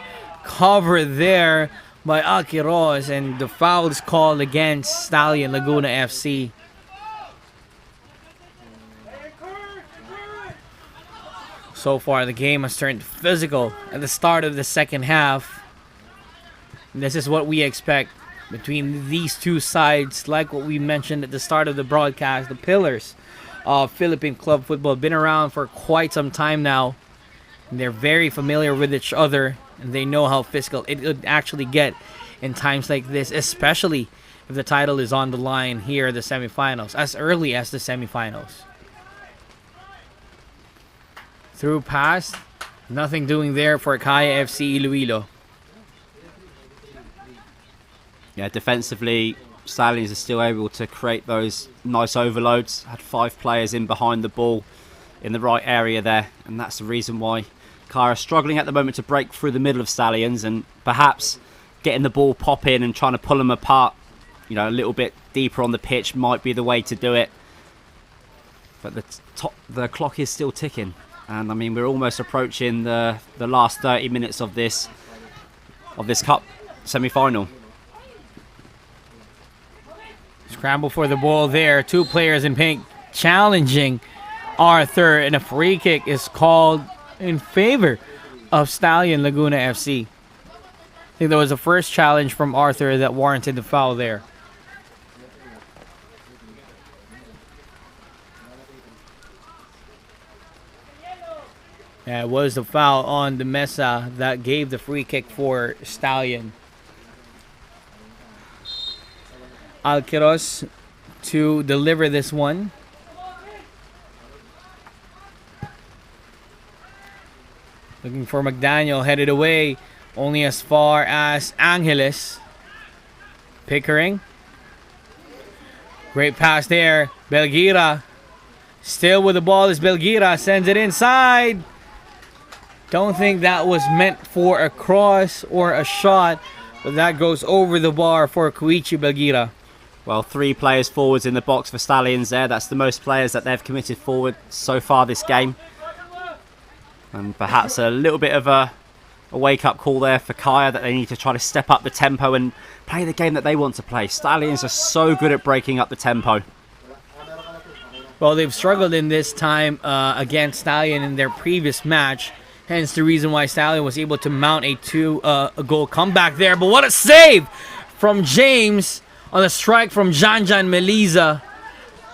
covered there by Alquiros, and the foul is called against Stallion Laguna FC. So far, the game has turned physical at the start of the second half. And this is what we expect between these two sides. Like what we mentioned at the start of the broadcast, the pillars of Philippine club football have been around for quite some time now. And they're very familiar with each other, and they know how physical it would actually get in times like this, especially if the title is on the line here at the semifinals, as early as the semifinals. Through pass, nothing doing there for Kaya FC-Iloilo. Yeah, defensively, Stallions are still able to create those nice overloads. Had 5 players in behind the ball in the right area there, and that's the reason why Kaya are struggling at the moment to break through the middle of Stallions, and perhaps getting the ball pop in and trying to pull them apart, you know, a little bit deeper on the pitch might be the way to do it. But the clock is still ticking. And I mean, we're almost approaching the last 30 minutes of this cup semi-final. Scramble for the ball there. 2 players in pink challenging Arthur, and a free kick is called in favor of Stallion Laguna FC. I think there was a first challenge from Arthur that warranted the foul there. It was the foul on the Mesa that gave the free kick for Stallion. Alquiros to deliver this one. Looking for McDaniel, headed away only as far as Angeles. Pickering. Great pass there. Belgira still with the ball is Belgira. Sends it inside. Don't think that was meant for a cross or a shot, but that goes over the bar for Koichi Belgira. Well, 3 players forwards in the box for Stallions there. That's the most players that they've committed forward so far this game. And perhaps a little bit of a wake-up call there for Kaya, that they need to try to step up the tempo and play the game that they want to play. Stallions are so good at breaking up the tempo. Well, they've struggled in this time against Stallion in their previous match. Hence the reason why Stallion was able to mount a goal comeback there. But what a save from James on a strike from Janjan Meliza.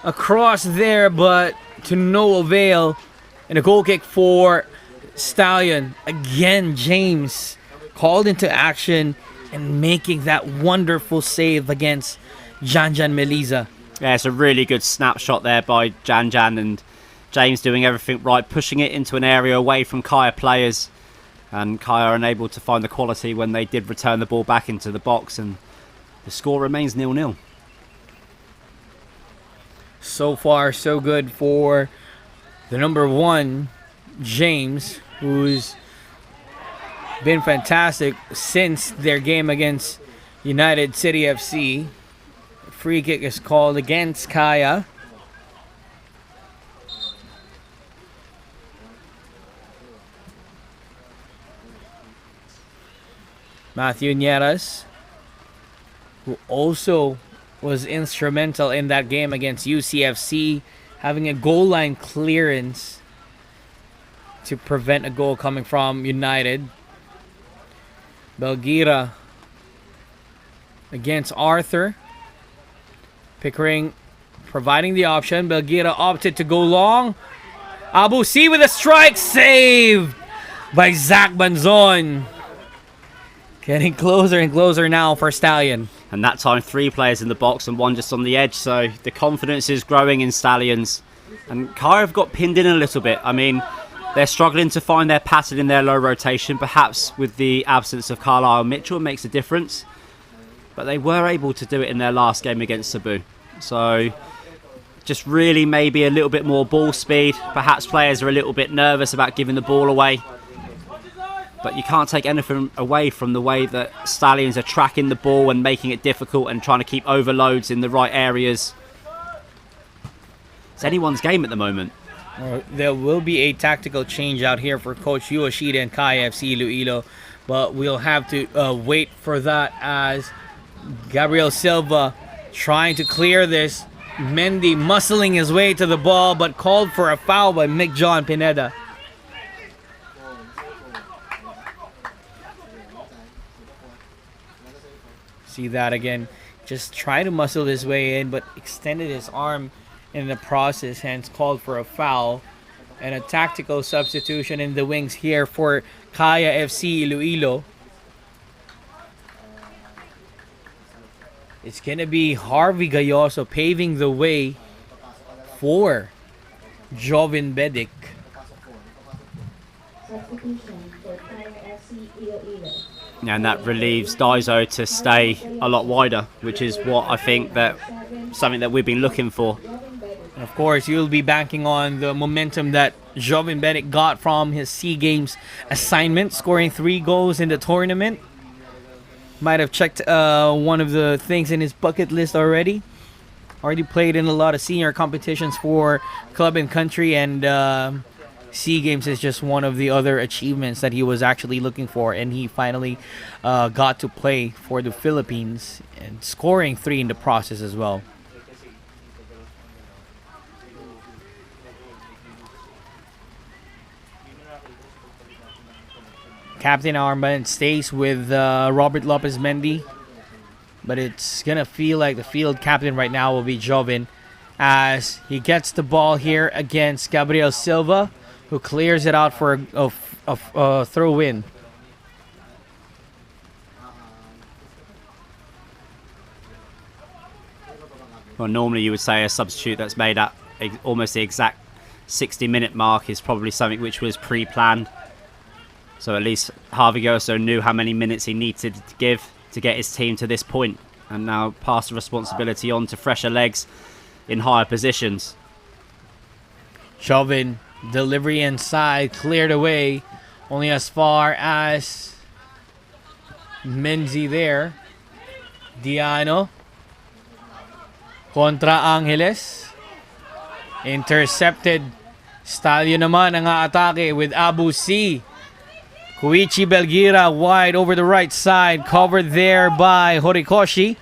Across there, but to no avail. And a goal kick for Stallion. Again, James called into action and making that wonderful save against Janjan Meliza. Yeah, it's a really good snapshot there by Janjan, and James doing everything right, pushing it into an area away from Kaya players. And Kaya unable to find the quality when they did return the ball back into the box, and the score remains 0-0. So far, so good for the number 1, James, who's been fantastic since their game against United City FC. Free kick is called against Kaya. Matthew Nieras, who also was instrumental in that game against UCFC, having a goal line clearance to prevent a goal coming from United. Belgira against Arthur. Pickering providing the option. Belgira opted to go long. Abu C with a strike, saved by Zach Banzon. Getting closer and closer now for Stallion. And that time 3 players in the box and 1 just on the edge, so the confidence is growing in Stallions. And Kaya have got pinned in a little bit. I mean, they're struggling to find their pattern in their low rotation. Perhaps with the absence of Carlisle Mitchell makes a difference. But they were able to do it in their last game against Cebu. So just really maybe a little bit more ball speed. Perhaps players are a little bit nervous about giving the ball away. But you can't take anything away from the way that Stallions are tracking the ball and making it difficult and trying to keep overloads in the right areas. It's anyone's game at the moment. There will be a tactical change out here for Coach Yoshida and Kaya FC-Iloilo. But we'll have to wait for that, as Gabriel Silva trying to clear this. Mendy muscling his way to the ball, but called for a foul by Mick John Pineda. See that again. Just try to muscle his way in, but extended his arm in the process, hence called for a foul. And a tactical substitution in the wings here for Kaya FC-Iloilo. It's going to be Harvey Gayoso paving the way for Jovin Bedic. Substitution for Kaya FC-Iloilo. And that relieves Daiso to stay a lot wider, which is what I think that something that we've been looking for. And of course, you'll be banking on the momentum that Jovin Bedic got from his SEA Games assignment, scoring 3 goals in the tournament. Might have checked one of the things in his bucket list already. Already played in a lot of senior competitions for club and country, and SEA Games is just one of the other achievements that he was actually looking for, and he finally got to play for the Philippines and scoring 3 in the process as well. Captain armband stays with Robert Lopez Mendy, but it's gonna feel like the field captain right now will be Jovin, as he gets the ball here against Gabriel Silva, who clears it out for a throw in. Well, normally you would say a substitute that's made at almost the exact 60-minute mark is probably something which was pre-planned. So at least Harvey Goso knew how many minutes he needed to give to get his team to this point, and now pass the responsibility on to fresher legs. in higher positions. Chauvin, delivery inside, cleared away. Only as far as Menzi there. Diano. Contra Angeles. Intercepted. Stallion naman ang aatake with Abu C. Koichi Belgira wide over the right side. Covered there by Horikoshi.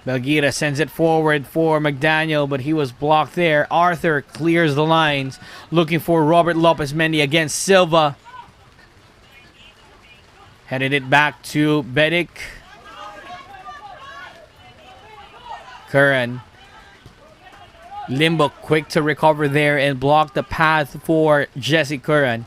Belgira sends it forward for McDaniel, but he was blocked there. Arthur clears the lines, looking for Robert Lopez Mendy against Silva. Headed it back to Bedic. Curran. Limbo quick to recover there and block the path for Jesse Curran.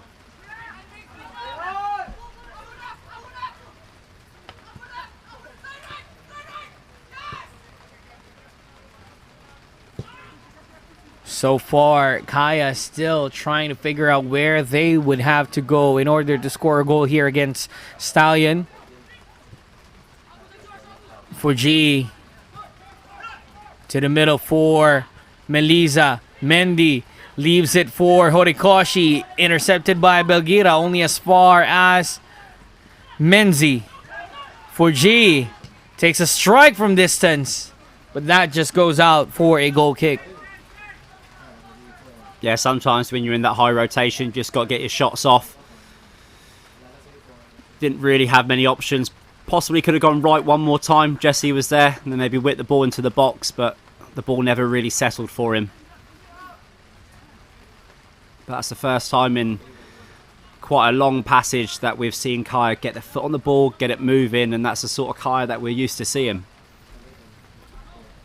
So far, Kaya still trying to figure out where they would have to go in order to score a goal here against Stallion. Fuji to the middle for Melisa. Mendy leaves it for Horikoshi. Intercepted by Belgira only as far as Menzi. Fuji takes a strike from distance, but that just goes out for a goal kick. Yeah, sometimes when you're in that high rotation, you just got to get your shots off. Didn't really have many options. Possibly could have gone right one more time. Jesse was there, and then maybe whipped the ball into the box, but the ball never really settled for him. But that's the first time in quite a long passage that we've seen Kaya get the foot on the ball, get it moving, and that's the sort of Kaya that we're used to seeing.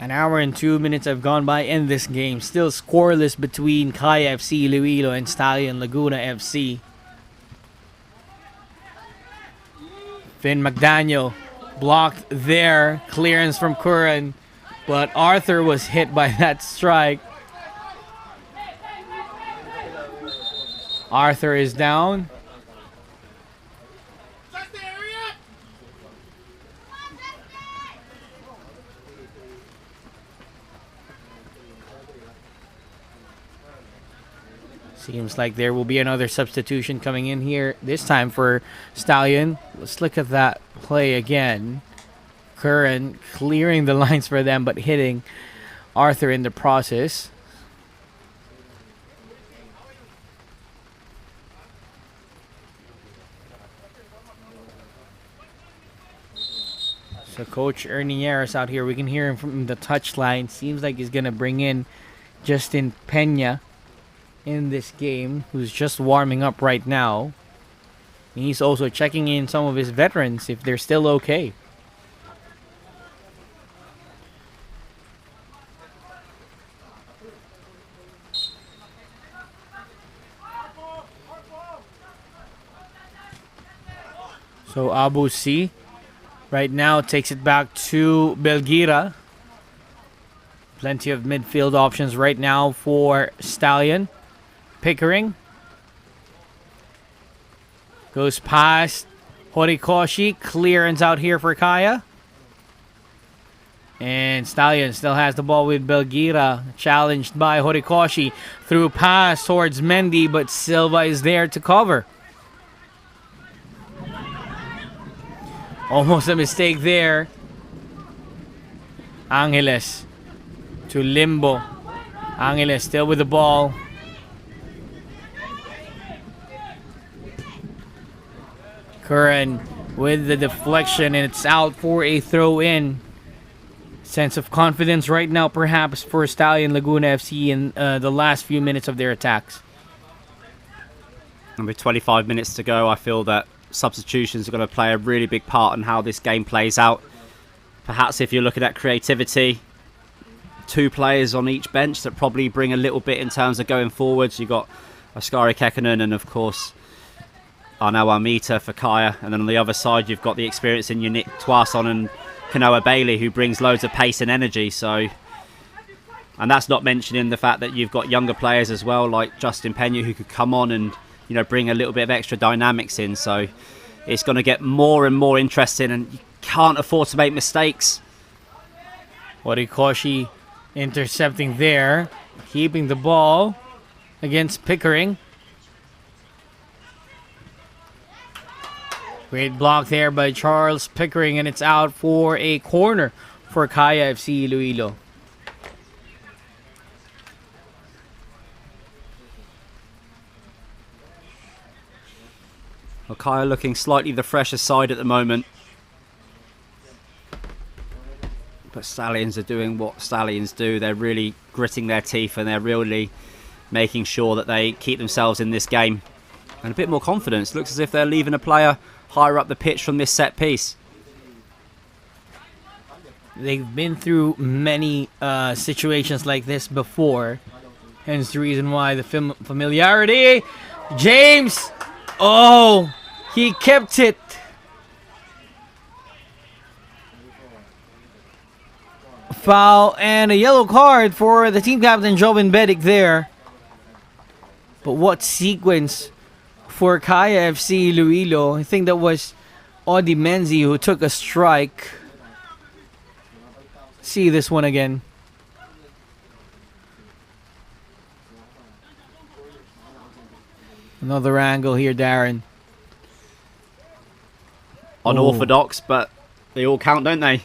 An hour and 2 minutes have gone by in this game. Still scoreless between Kaya FC-Iloilo and Stallion Laguna FC. Finn McDaniel blocked there. Clearance from Curran. But Arthur was hit by that strike. Arthur is down. Seems like there will be another substitution coming in here, this time for Stallion. Let's look at that play again. Curran clearing the lines for them, but hitting Arthur in the process. So Coach Ernie Yaris out here, we can hear him from the touchline. Seems like he's going to bring in Justin Pena in this game, who's just warming up right now. And he's also checking in some of his veterans if they're still okay. So Abu C right now takes it back to Belgira. Plenty of midfield options right now for Stallion. Pickering goes past Horikoshi. Clearance out here for Kaya. And Stallion still has the ball with Belgira. Challenged by Horikoshi. Through pass towards Mendy, but Silva is there to cover. Almost a mistake there. Angeles to Limbo. Angeles still with the ball. Curran with the deflection, and it's out for a throw-in. Sense of confidence right now perhaps for Stallion Laguna FC in the last few minutes of their attacks. And with 25 minutes to go, I feel that substitutions are going to play a really big part in how this game plays out. Perhaps if you're looking at creativity, 2 players on each bench that probably bring a little bit in terms of going forwards. You've got Oskari Kekkonen and, of course, Arnau Armita for Kaya. And then on the other side, you've got the experience in Yannick Toisson and Kanoa Bailey, who brings loads of pace and energy. So, and that's not mentioning the fact that you've got younger players as well, like Justin Pena, who could come on and, you know, bring a little bit of extra dynamics in. So it's going to get more and more interesting, and you can't afford to make mistakes. Horikoshi intercepting there, keeping the ball against Pickering. Great block there by Charles Pickering, and it's out for a corner for Kaya FC-Iloilo. Well, Kaya looking slightly the fresher side at the moment. But Stallions are doing what Stallions do. They're really gritting their teeth and they're really making sure that they keep themselves in this game. And a bit more confidence. Looks as if they're leaving a player higher up the pitch from this set piece. They've been through many situations like this before. Hence the reason why the familiarity. James! Oh! He kept it. Foul and a yellow card for the team captain Jovin Bedic there. But what sequence for Kaya FC-Iloilo. I think that was Audi Menzi who took a strike. See this one again. Another angle here, Darren. Unorthodox, but they all count, don't they?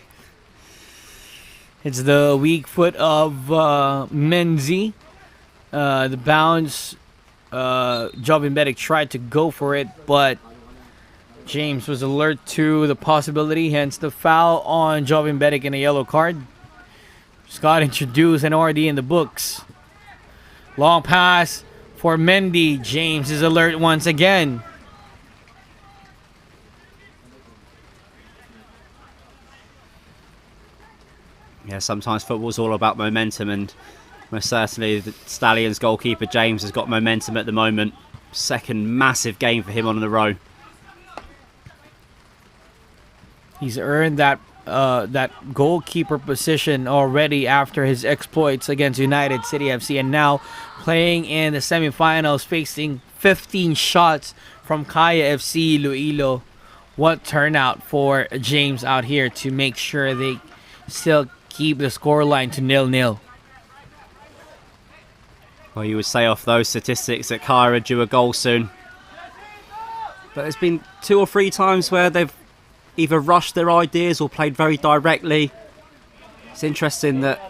It's the weak foot of Menzi. The bounce, Jovin Bedic tried to go for it, but James was alert to the possibility, hence the foul on Jovin Bedic and a yellow card. Scott introduced an RD in the books. Long pass for Mendy. James is alert once again. Yeah, sometimes football's all about momentum, and most certainly the Stallions goalkeeper James has got momentum at the moment. Second massive game for him on the row. He's earned that goalkeeper position already after his exploits against United City FC, and now playing in the semifinals, facing 15 shots from Kaya FC-Iloilo. What turnout for James out here to make sure they still keep the scoreline to 0-0. Well, you would say off those statistics that Kaya are due a goal soon. But there's been 2 or 3 times where they've either rushed their ideas or played very directly. It's interesting that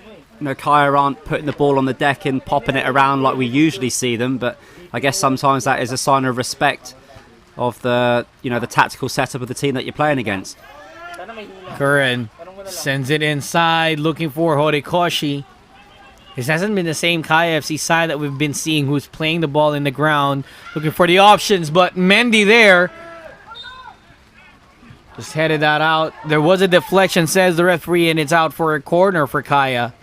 Kaya aren't putting the ball on the deck and popping it around like we usually see them, but I guess sometimes that is a sign of respect of the the tactical setup of the team that you're playing against. Curran sends it inside, looking for Horikoshi. This hasn't been the same Kaya FC side that we've been seeing, who's playing the ball in the ground, looking for the options, but Mendy there just headed that out. There was a deflection, says the referee, and it's out for a corner for Kaya.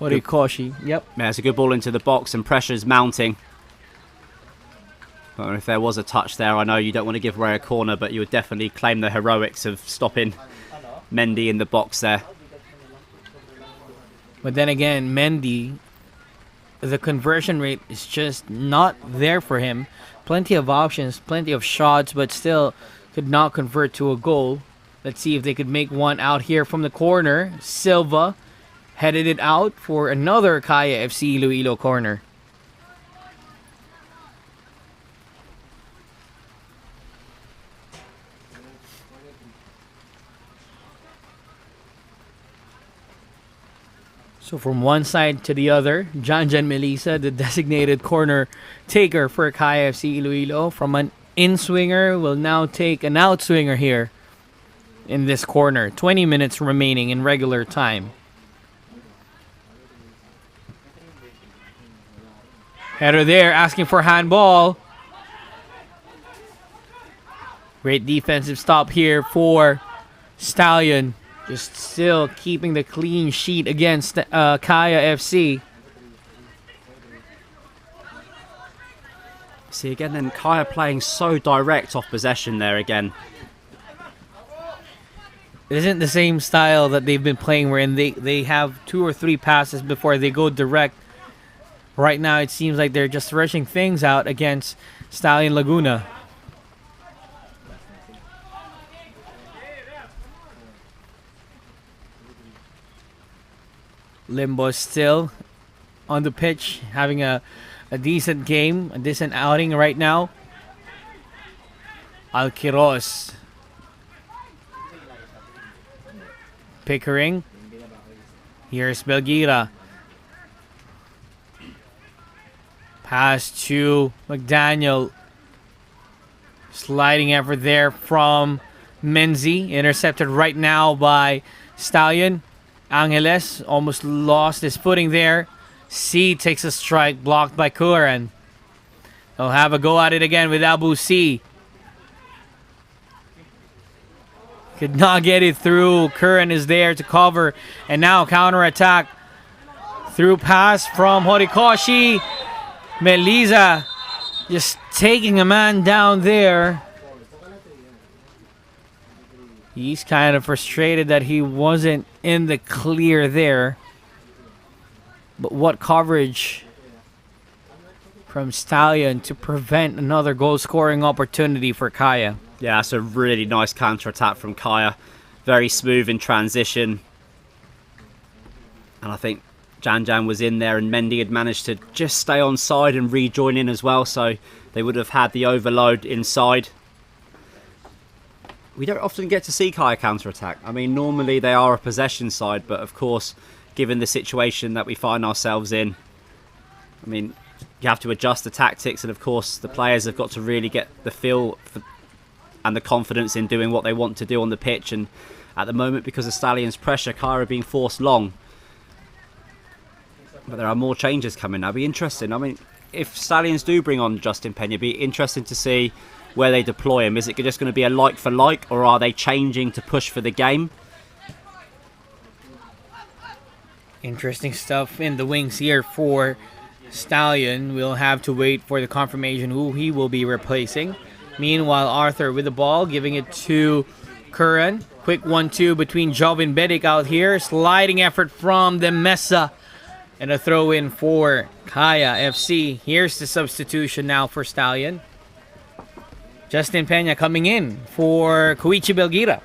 Horikoshi, yep. Yeah, it's a good ball into the box and pressure's mounting. But if there was a touch there, I know you don't want to give away a corner, but you would definitely claim the heroics of stopping Mendy in the box there. But then again, Mendy, the conversion rate is just not there for him. Plenty of options, plenty of shots, but still could not convert to a goal. Let's see if they could make one out here from the corner. Silva headed it out for another Kaya FC-Iloilo corner. So from one side to the other, Janjan Melissa, the designated corner taker for Kaya FC-Iloilo, from an in-swinger will now take an out-swinger here in this corner. 20 minutes remaining in regular time. Header there, asking for handball. Great defensive stop here for Stallion. Just still keeping the clean sheet against Kaya FC. See again then, Kaya playing so direct off possession there again. It isn't the same style that they've been playing wherein they have 2 or 3 passes before they go direct. Right now it seems like they're just rushing things out against Stallion Laguna. Limbo still on the pitch, having a decent game, a decent outing right now. Alquiros. Pickering. Here's Belgira. Pass to McDaniel. Sliding effort there from Menzi. Intercepted right now by Stallion. Angeles almost lost his footing there. C takes a strike, blocked by Kuran. They'll have a go at it again with Abu C. Could not get it through. Kuran is there to cover. And now counter-attack. Through pass from Horikoshi. Melisa just taking a man down there. He's kind of frustrated that he wasn't in the clear there. But what coverage from Stallion to prevent another goal-scoring opportunity for Kaya. Yeah, that's a really nice counter-attack from Kaya. Very smooth in transition. And I think Jan was in there, and Mendy had managed to just stay on side and rejoin in as well, so they would have had the overload inside. We don't often get to see Kaya counter-attack. I mean, normally they are a possession side, but of course, given the situation that we find ourselves in, I mean, you have to adjust the tactics, and of course, the players have got to really get the feel and the confidence in doing what they want to do on the pitch. And at the moment, because of Stallion's pressure, Kaya are being forced long. But there are more changes coming. That'll be interesting. I mean, if Stallions do bring on Justin Pena, it'd be interesting to see where they deploy him. Is it just going to be a like for like, or are they changing to push for the game? Interesting stuff in the wings here for Stallion. We'll have to wait for the confirmation who he will be replacing. Meanwhile, Arthur with the ball, giving it to Curran. Quick 1-2 between Jovin Bedic out here. Sliding effort from the Mesa. And a throw in for Kaya FC. Here's the substitution now for Stallion. Justin Pena coming in for Koichi Belgira.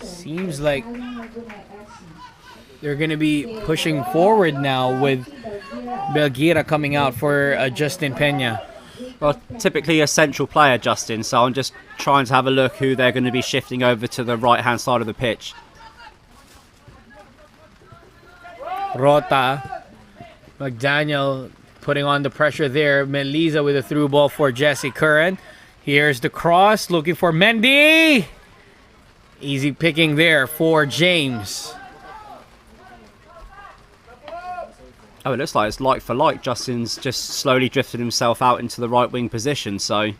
Seems like they're going to be pushing forward now with Belgira coming out for Justin Pena. Well, typically a central player, Justin, so I'm just trying to have a look who they're going to be shifting over to the right-hand side of the pitch. Rota. McDaniel putting on the pressure there. Melisa with a through ball for Jesse Curran. Here's the cross, looking for Mendy. Easy picking there for James. Oh, it looks like it's like for like. Justin's just slowly drifted himself out into the right wing position. So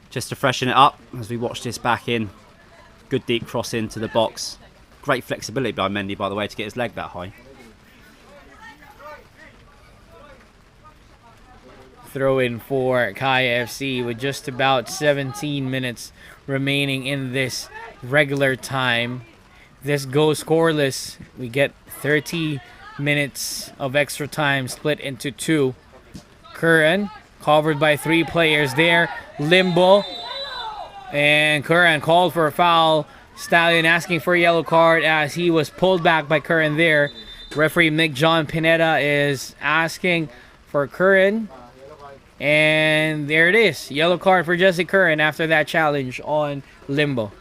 just to freshen it up as we watch this back in. Good deep cross into the box. Great flexibility by Mendy, by the way, to get his leg that high. Throw in for Kaya FC with just about 17 minutes remaining in this regular time. This goes scoreless. We get 30 minutes of extra time split into two. Curran covered by three players there. Limbo. And Curran called for a foul. Stallion asking for a yellow card as he was pulled back by Curran there. Referee Mick John Pineda is asking for Curran. And there it is. Yellow card for Jesse Curran after that challenge on Limbo.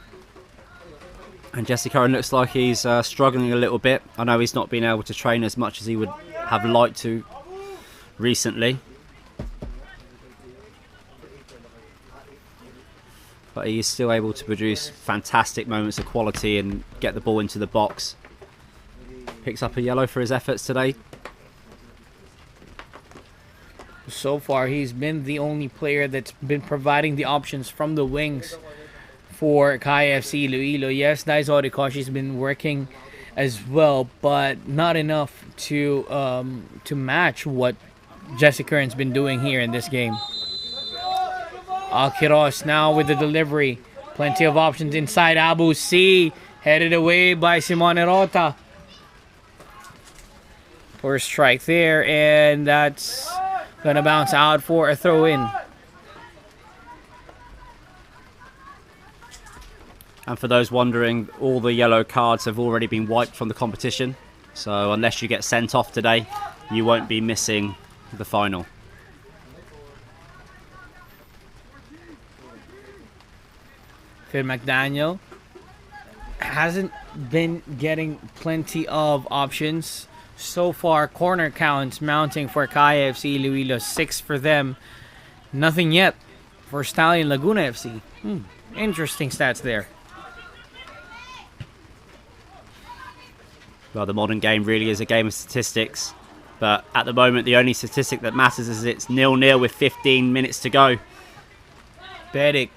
And Jesse Curran looks like he's struggling a little bit. I know he's not been able to train as much as he would have liked to recently. But he is still able to produce fantastic moments of quality and get the ball into the box. Picks up a yellow for his efforts today. So far, he's been the only player that's been providing the options from the wings for Kaya FC-Iloilo. Yes, Daiso Horikoshi's been working as well, but not enough to match what Jesse Curran's been doing here in this game. Alquiros now with the delivery. Plenty of options inside. Abu C headed away by Simone Rota. First strike there, and that's Gonna bounce out for a throw in. And for those wondering, all the yellow cards have already been wiped from the competition. So unless you get sent off today, you won't be missing the final. Phil McDaniel hasn't been getting plenty of options. So far, corner counts mounting for Kaya FC-Iloilo, 6 for them. Nothing yet for Stallion Laguna FC. Interesting stats there. Well, the modern game really is a game of statistics. But at the moment, the only statistic that matters is it's 0-0 with 15 minutes to go. Bedic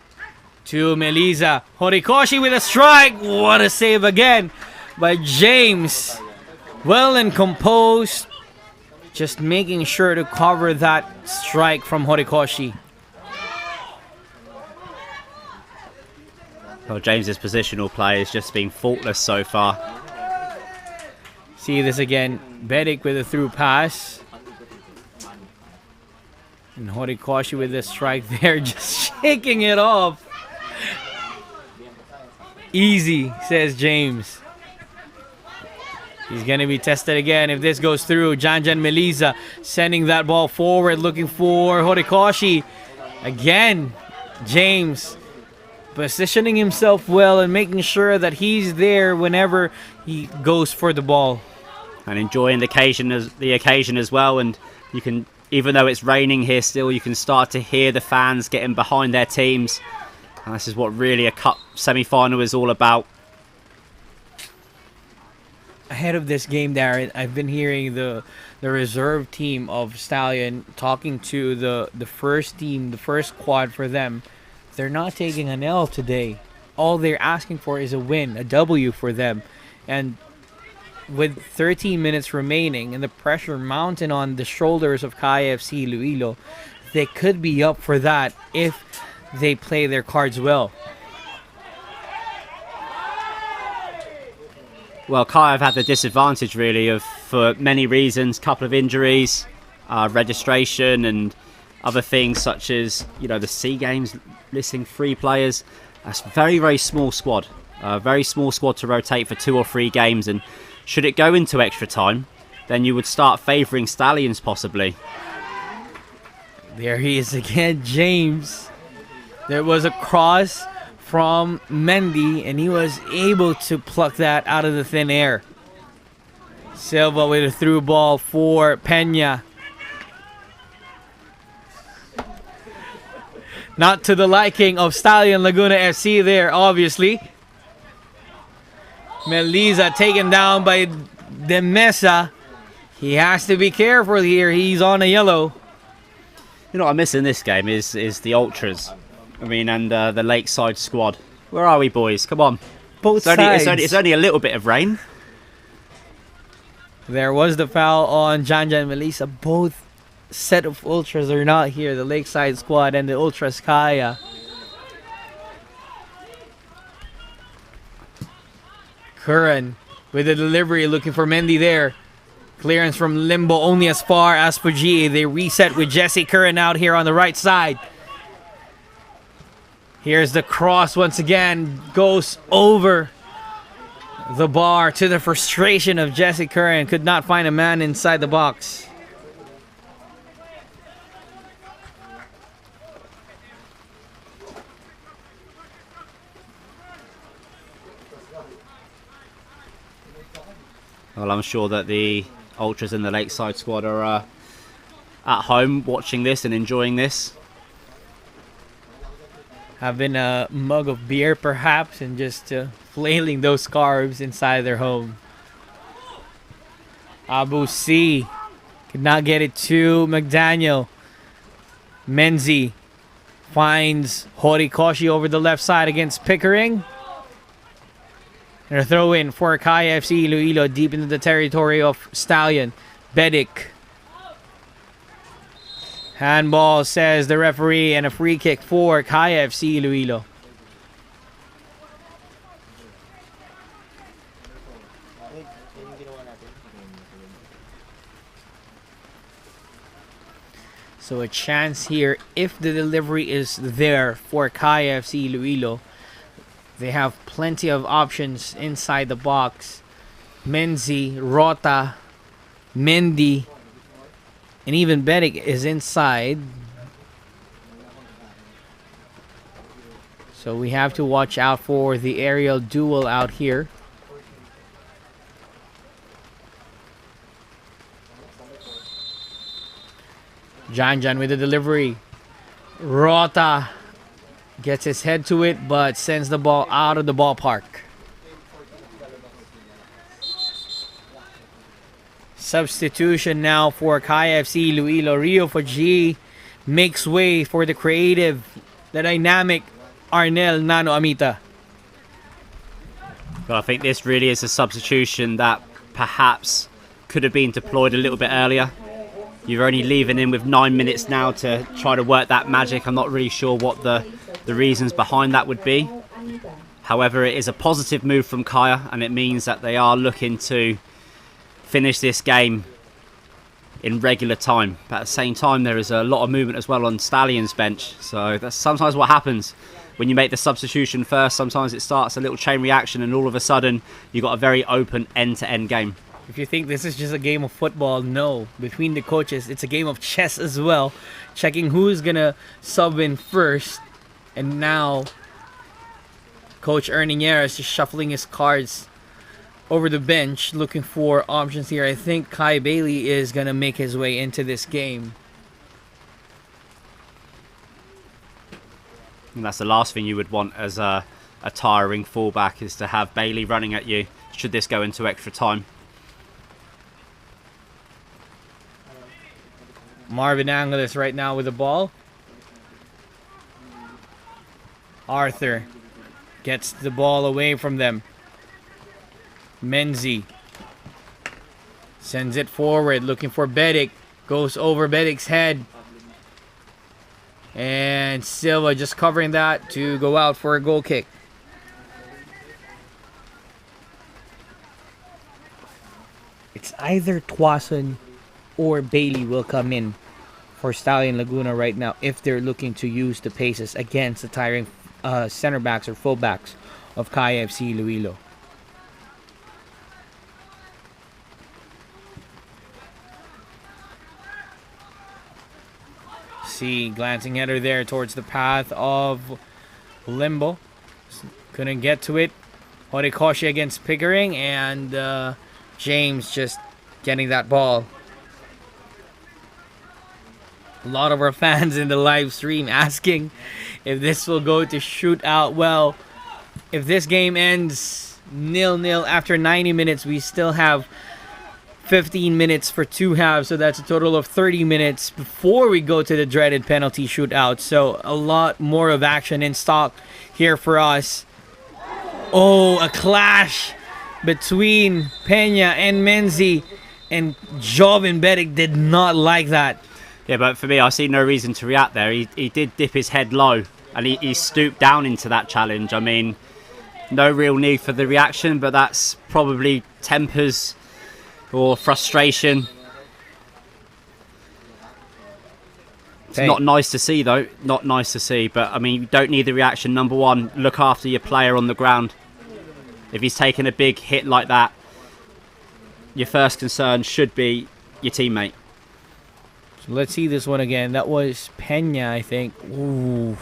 to Melisa. Horikoshi with a strike. What a save again by James. Well and composed. Just making sure to cover that strike from Horikoshi. Well, James's positional play has just been faultless so far. See this again. Bedic with a through pass. And Horikoshi with a strike there. Just shaking it off. Easy, says James. He's going to be tested again if this goes through. Janjan Melisa sending that ball forward, looking for Horikoshi. Again, James positioning himself well and making sure that he's there whenever he goes for the ball. And enjoying the occasion as well. And you can, even though it's raining here still, you can start to hear the fans getting behind their teams. And this is what really a cup semi-final is all about. Ahead of this game, Darren, I've been hearing the reserve team of Stallion talking to the first team, the first squad for them. They're not taking an L today. All they're asking for is a win, a W for them. And with 13 minutes remaining and the pressure mounting on the shoulders of Kaya FC-Iloilo, they could be up for that if they play their cards well. Well, Kaya have had the disadvantage really for many reasons, couple of injuries, registration and other things such as, the SEA Games listing 3 players. That's a very, very small squad. A very small squad to rotate for 2 or 3 games, and should it go into extra time, then you would start favouring Stallions possibly. There he is again, James. There was a cross from Mendy, and he was able to pluck that out of the thin air. Silva with a through ball for Peña. Not to the liking of Stallion Laguna FC there, obviously. Melisa taken down by De Mesa. He has to be careful here. He's on a yellow. What I miss in this game is the Ultras. And the Lakeside squad. Where are we, boys? Come on. Both sides. It's only a little bit of rain. There was the foul on Janjan Melisa. Both set of Ultras are not here. The Lakeside squad and the Ultras Kaya. Curran with the delivery looking for Mendy there. Clearance from Limbo only as far as Fuji. They reset with Jesse Curran out here on the right side. Here's the cross once again. Goes over the bar to the frustration of Jesse Curran. Could not find a man inside the box. Well, I'm sure that the Ultras and the Lakeside squad are at home watching this and enjoying this. Having a mug of beer perhaps and just flailing those carbs inside their home. Abu C could not get it to McDaniel. Menzi finds Horikoshi over the left side against Pickering. And a throw in for Kaya FC-Iloilo deep into the territory of Stallion. Bedic. Handball, says the referee, and a free kick for Kaya FC-Iloilo. So a chance here, if the delivery is there for Kaya FC-Iloilo. They have plenty of options inside the box. Menzi, Rota, Mendy, and even Bedic is inside. So we have to watch out for the aerial duel out here. Janjan with the delivery. Rota gets his head to it, but sends the ball out of the ballpark. Substitution now for Kaya FC-Iloilo. Rio Fuji makes way for the creative, the dynamic Arnel Nano Amita. But I think this really is a substitution that perhaps could have been deployed a little bit earlier. You're only leaving in with 9 minutes now to try to work that magic. I'm not really sure what the reasons behind that would be. However, it is a positive move from Kaya, and it means that they are looking to finish this game in regular time. But at the same time, there is a lot of movement as well on Stallion's bench. So that's sometimes what happens when you make the substitution first. Sometimes it starts a little chain reaction, and all of a sudden you've got a very open end-to-end game. If you think this is just a game of football, no. Between the coaches, it's a game of chess as well. Checking who's gonna sub in first. And now Coach Erniñera is just shuffling his cards over the bench, looking for options here. I think Kai Bailey is gonna make his way into this game. And that's the last thing you would want as a tiring fullback, is to have Bailey running at you should this go into extra time. Marvin Angeles right now with the ball. Arthur gets the ball away from them. Menzi sends it forward, looking for Bedic. Goes over Bedic's head. And Silva just covering that to go out for a goal kick. It's either Tuason or Bailey will come in for Stallion Laguna right now if they're looking to use the paces against the tiring center backs or full backs of Kaya FC-Iloilo. See, glancing header there towards the path of Limbo. Couldn't get to it. Horikoshi against Pickering, and James just getting that ball. A lot of our fans in the live stream asking if this will go to shootout. Well, if this game ends 0-0 after 90 minutes, we still have 15 minutes for two halves, so that's a total of 30 minutes before we go to the dreaded penalty shootout. So a lot more of action in stock here for us. Oh, a clash between Peña and Menzi, and Joven Bedic did not like that. Yeah, but for me, I see no reason to react there. He did dip his head low, and he stooped down into that challenge. I mean, no real need for the reaction, but that's probably tempers or frustration. It's not nice to see, though. Not nice to see, but I mean, you don't need the reaction. Number one, look after your player on the ground. If he's taken a big hit like that, your first concern should be your teammate. So let's see this one again. That was Peña, I think. Ooh.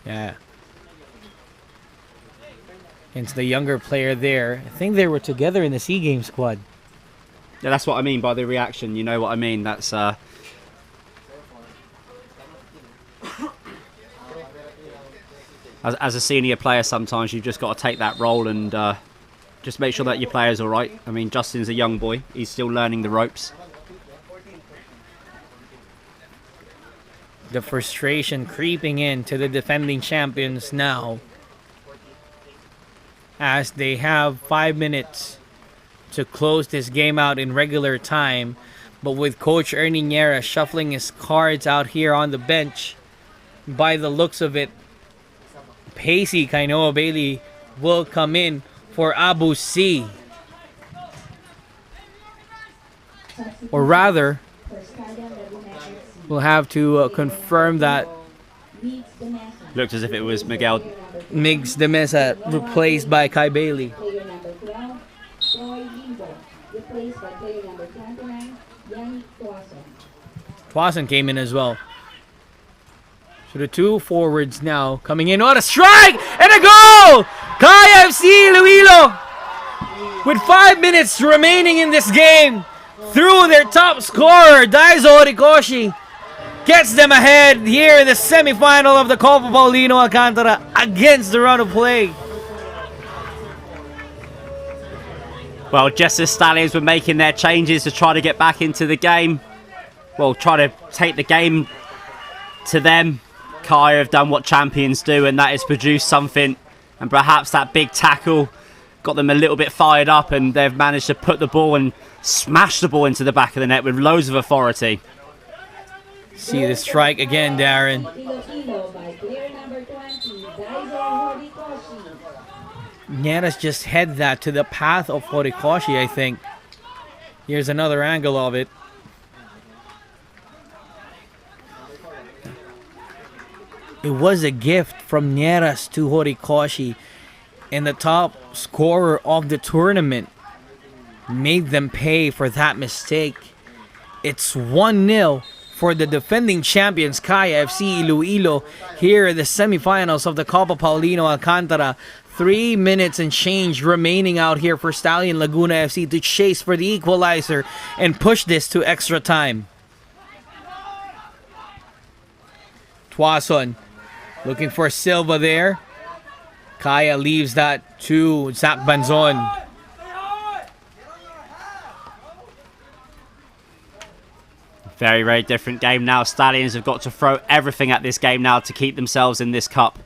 Yeah. It's the younger player there. I think they were together in the SEA Games squad. Yeah, that's what I mean by the reaction. You know what I mean? That's as a senior player, sometimes you've just got to take that role and just make sure that your player's all right. I mean, Justin's a young boy. He's still learning the ropes. The frustration creeping into the defending champions now, as they have 5 minutes to close this game out in regular time. But with Coach Erniñera shuffling his cards out here on the bench, by the looks of it, Pacey Kainoa Bailey will come in for Abu C. Or rather, For Stallion Laguna FC, we'll have to confirm that Migs Demesa. Looked as if it was Miguel. Migs Demesa replaced by Kai Bailey. Player number 12, Troy Limbo. Replaced by player number 29, Yannick Tuason. Tuason came in as well. So the two forwards now coming in. What a strike! And a goal! Kai FC-Iloilo! With 5 minutes remaining in this game, through their top scorer, Daiso Horikoshi, gets them ahead here in the semifinal of the Copa Paulino Alcantara against the run of play. Well, just as Stallions were making their changes to try to get back into the game, well, try to take the game to them, Kai have done what champions do, and that is produce something. And perhaps that big tackle got them a little bit fired up, and they've managed to put the ball and smash the ball into the back of the net with loads of authority. See the strike again, Darren. Iloilo by player number 20, Daiso Horikoshi. Nieras just head that to the path of Horikoshi, I think. Here's another angle of it. It was a gift from Nieras to Horikoshi, and the top scorer of the tournament made them pay for that mistake. It's 1-0 for the defending champions Kai FC-Iloilo here in the semifinals of the Copa Paulino Alcantara. 3 minutes and change remaining out here for Stallion Laguna FC to chase for the equalizer and push this to extra time. Tuason looking for Silva there. Kaya leaves that to Zach Banzon. Very, very different game now. Stallions have got to throw everything at this game now to keep themselves in this cup.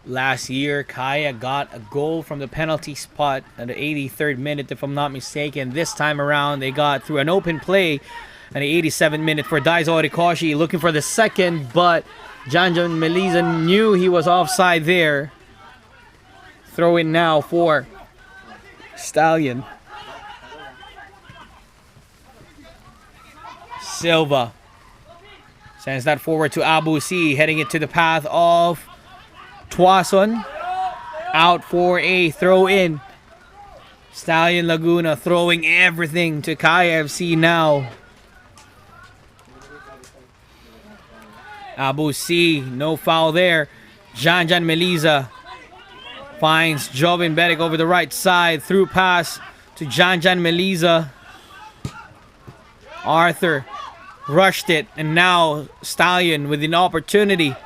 Last year, Kaya got a goal from the penalty spot at the 83rd minute, if I'm not mistaken. This time around, they got through an open play at the 87th minute for Daiso Horikoshi, looking for the second, but John Melisa knew he was offside there. Throw in now for Stallion. Silva sends that forward to Abu C, heading it to the path of Tuason. Out for a throw in. Stallion Laguna throwing everything to Kaya FC now. Abu C, no foul there. Jan Melisa finds Jovin Bedic over the right side. Through pass to Jan Melisa. Arthur rushed it, and now Stallion with an opportunity.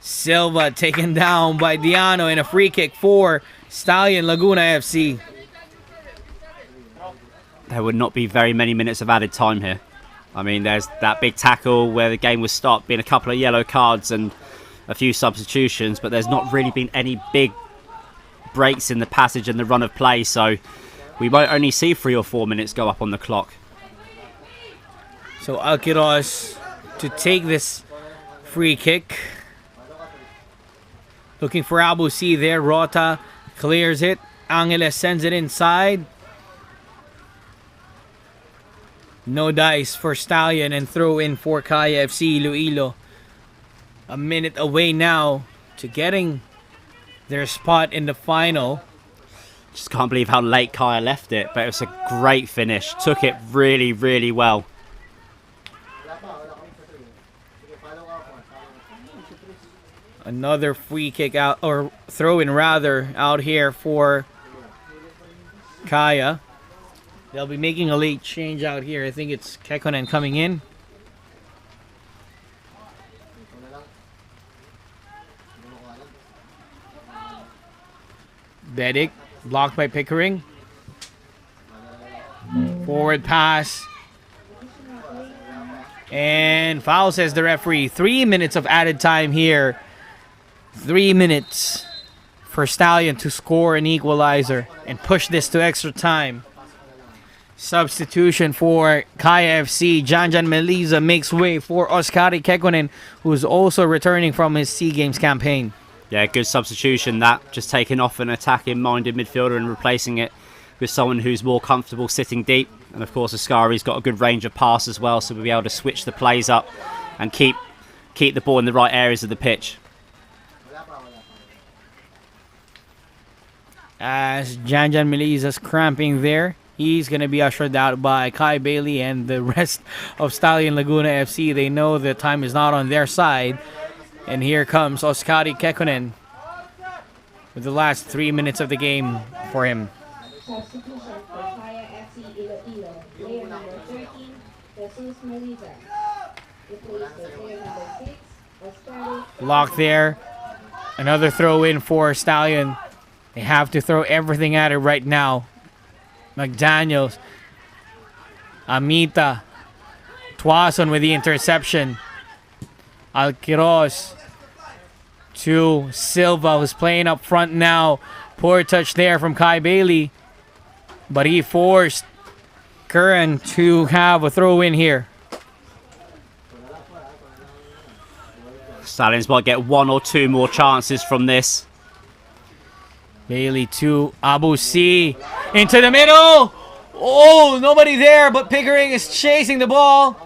Silva taken down by Diano, and a free kick for Stallion Laguna FC. There would not be very many minutes of added time here. I mean, there's that big tackle where the game was stopped, been a couple of yellow cards and a few substitutions, but there's not really been any big breaks in the passage and the run of play, so we might only see 3 or 4 minutes go up on the clock. So Alquiros to take this free kick. Looking for Abu C there. Rota clears it. Angeles sends it inside. No dice for Stallion, and throw in for Kaya FC-Iloilo. A minute away now to getting their spot in the final. Just can't believe how late Kaya left it, but it was a great finish. Took it really, really well. Another free kick out, or throw in rather, out here for Kaya. They'll be making a late change out here. I think it's Kekkonen coming in. Bedic blocked by Pickering. Forward pass. And foul, says the referee. 3 minutes of added time here. 3 minutes for Stallion to score an equalizer and push this to extra time. Substitution for Kaya FC. Jan Melisa makes way for Oskari Kekkonen, who's also returning from his SEA Games campaign. Yeah, good substitution that. Just taking off an attacking-minded midfielder and replacing it with someone who's more comfortable sitting deep. And of course, Ascari's got a good range of pass as well, so we'll be able to switch the plays up and keep the ball in the right areas of the pitch. As Janjan Meliza's cramping there, he's going to be ushered out by Kai Bailey and the rest of Stallion Laguna FC. They know the time is not on their side. And here comes Oskari Kekkonen with the last 3 minutes of the game for him. Substitution for FC-Iloilo. Player number 13, Jesus Meliza. Replaced by player number 6, Oscar. Locked there. Another throw in for Stallion. They have to throw everything at it right now. McDaniels. Amita. Tuason with the interception. Alquiros to Silva, who's playing up front now. Poor touch there from Kai Bailey. But he forced Curran to have a throw in here. Stallions might get 1 or 2 more chances from this. Bailey to Abu C. Into the middle. Oh, nobody there, but Pickering is chasing the ball.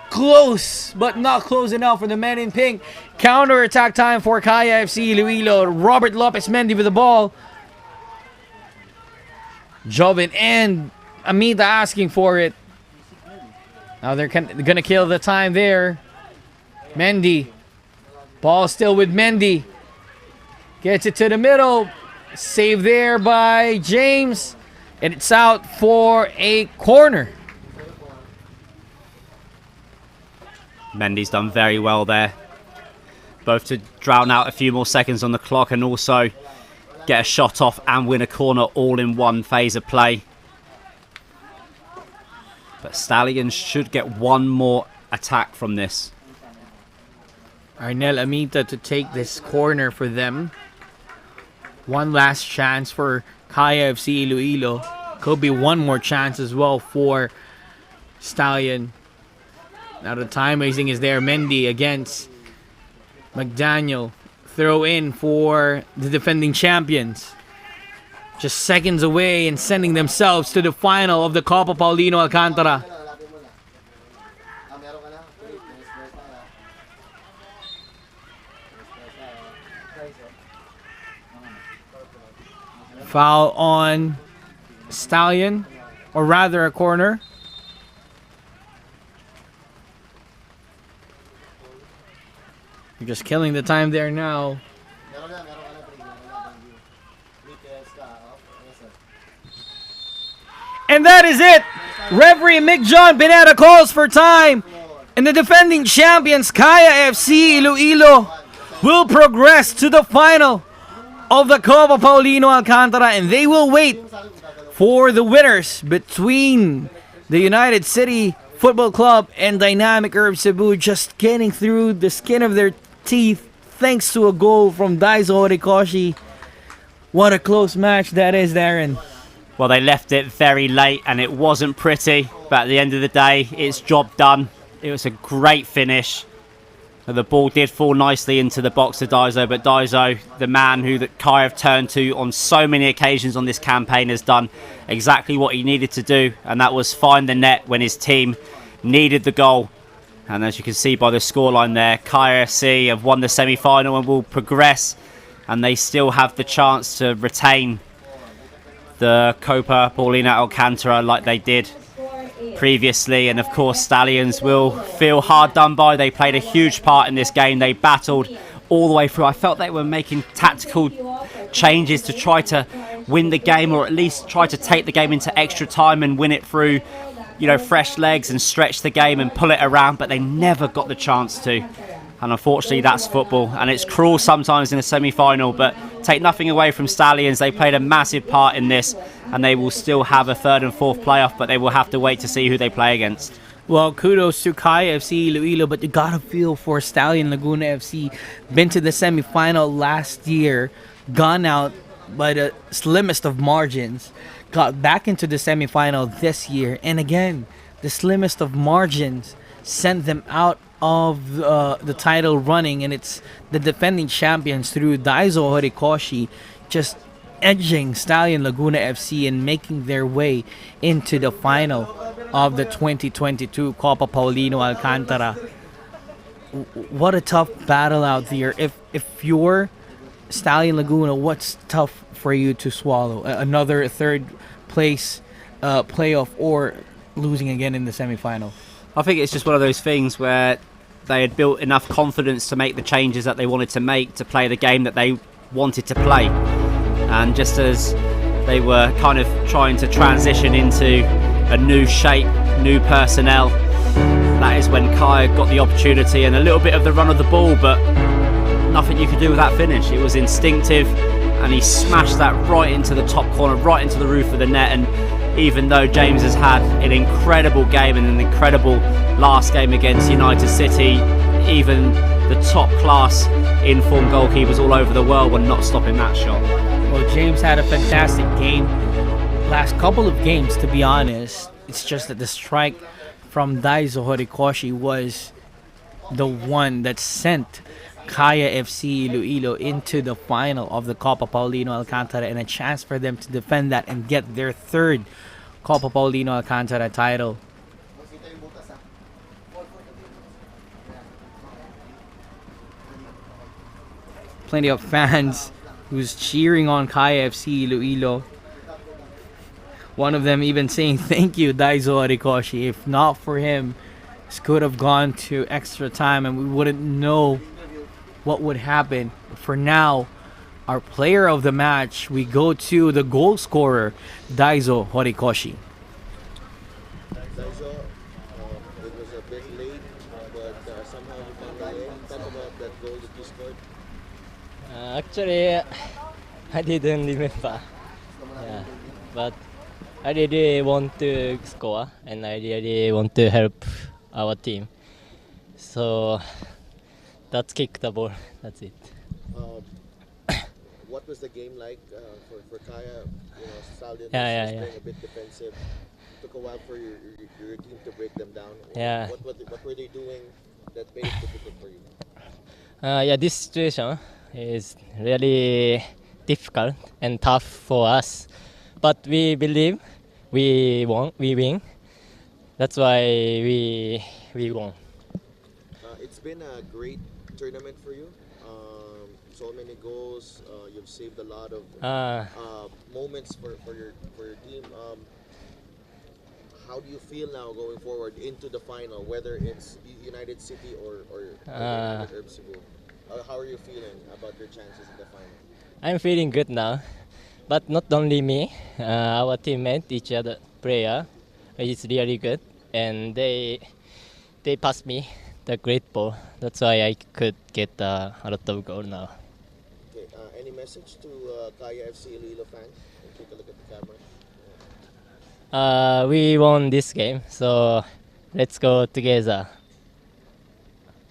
Close, but not close enough for the men in pink. Counter attack time for Kaya FC-Iloilo. Robert Lopez Mendy with the ball. Joven and Amita asking for it. Now they're gonna kill the time there. Mendy. Ball still with Mendy. Gets it to the middle. Save there by James. And it's out for a corner. Mendy's done very well there. Both to drown out a few more seconds on the clock and also get a shot off and win a corner all in one phase of play. But Stallions should get 1 more attack from this. Arnel Amita to take this corner for them. 1 last chance for Kaya FC-Iloilo. Could be 1 more chance as well for Stallion. Now the time wasting is there. Mendy against McDaniel. Throw in for the defending champions. Just seconds away and sending themselves to the final of the Copa Paulino Alcantara. Foul on Stallion, or rather a corner. You're just killing the time there now. And that is it. Referee Mick John Pineda calls for time. And the defending champions, Kaya FC-Iloilo, will progress to the final of the Copa Paulino Alcantara. And they will wait for the winners between the United City Football Club and Dynamic Herb Cebu, just getting through the skin of their teeth thanks to a goal from Daiso Horikoshi. What a close match that is, Darren. Well, they left it very late and it wasn't pretty, but at the end of the day, it's job done. It was a great finish. The ball did fall nicely into the box of Daiso, but Daiso, the man who Kai have turned to on so many occasions on this campaign, has done exactly what he needed to do, and that was find the net when his team needed the goal. And as you can see by the scoreline there, Kai FC have won the semi-final and will progress, and they still have the chance to retain the Copa Paulina Alcantara like they did previously. And of course, Stallions will feel hard done by. They played a huge part in this game. They battled all the way through. I felt they were making tactical changes to try to win the game, or at least try to take the game into extra time and win it through, you know, fresh legs and stretch the game and pull it around, but they never got the chance to. And unfortunately, that's football, and it's cruel sometimes in a semi-final, but take nothing away from Stallions. They played a massive part in this, and they will still have a 3rd and 4th playoff, but they will have to wait to see who they play against. Well, kudos to Kaya FC-Iloilo, but you gotta feel for Stallion Laguna FC. Been to the semi-final last year, gone out by the slimmest of margins, got back into the semi-final this year, and again, the slimmest of margins sent them out of the title running, and it's the defending champions through Daiso Horikoshi just edging Stallion Laguna FC and making their way into the final of the 2022 Copa Paulino Alcantara. What a tough battle out there. If you're Stallion Laguna, what's tough for you to swallow? Another third place playoff or losing again in the semifinal? I think it's just one of those things where they had built enough confidence to make the changes that they wanted to make to play the game that they wanted to play. And just as they were kind of trying to transition into a new shape, new personnel, that is when Kaya got the opportunity and a little bit of the run of the ball, but nothing you could do with that finish. It was instinctive, and he smashed that right into the top corner, right into the roof of the net. And even though James has had an incredible game and an incredible last game against United City, even the top class in-form goalkeepers all over the world were not stopping that shot. Well, James had a fantastic game. Last couple of games, to be honest, it's just that the strike from Daiso Horikoshi was the one that sent Kaya FC-Iloilo into the final of the Copa Paulino Alcantara, and a chance for them to defend that and get their third Copa Paulino Alcantara title. Plenty of fans who's cheering on Kaya FC-Iloilo. One of them even saying, "Thank you, Daiso Horikoshi. If not for him, this could have gone to extra time and we wouldn't know what would happen." For now, our player of the match, we go to the goal scorer, Daiso Horikoshi. Daiso, it was a bit late, but somehow you found a way. Talk about that goal that you scored. Actually, I didn't remember. Yeah, but I really want to score and I really want to help our team. So that's kick the ball. That's it. What was the game like for Kaya? You know, Stallion Yeah, was yeah. playing a bit defensive. Took a while for your team to break them down. Yeah. What were they doing that made it difficult for you? Yeah, this situation is really difficult and tough for us, but we believe we win. That's why we won. It's been a great tournament for you. So many goals. You've saved a lot of moments for your team. How do you feel now going forward into the final, whether it's United City or Herb Cebu? How are you feeling about your chances in the final? I'm feeling good now, but not only me. Our teammate, each other player, is really good, and they passed me the great ball. That's why I could get a lot of goal now. Okay. Any message to Kaya FC-Iloilo fans? Take a look at the camera. We won this game, so let's go together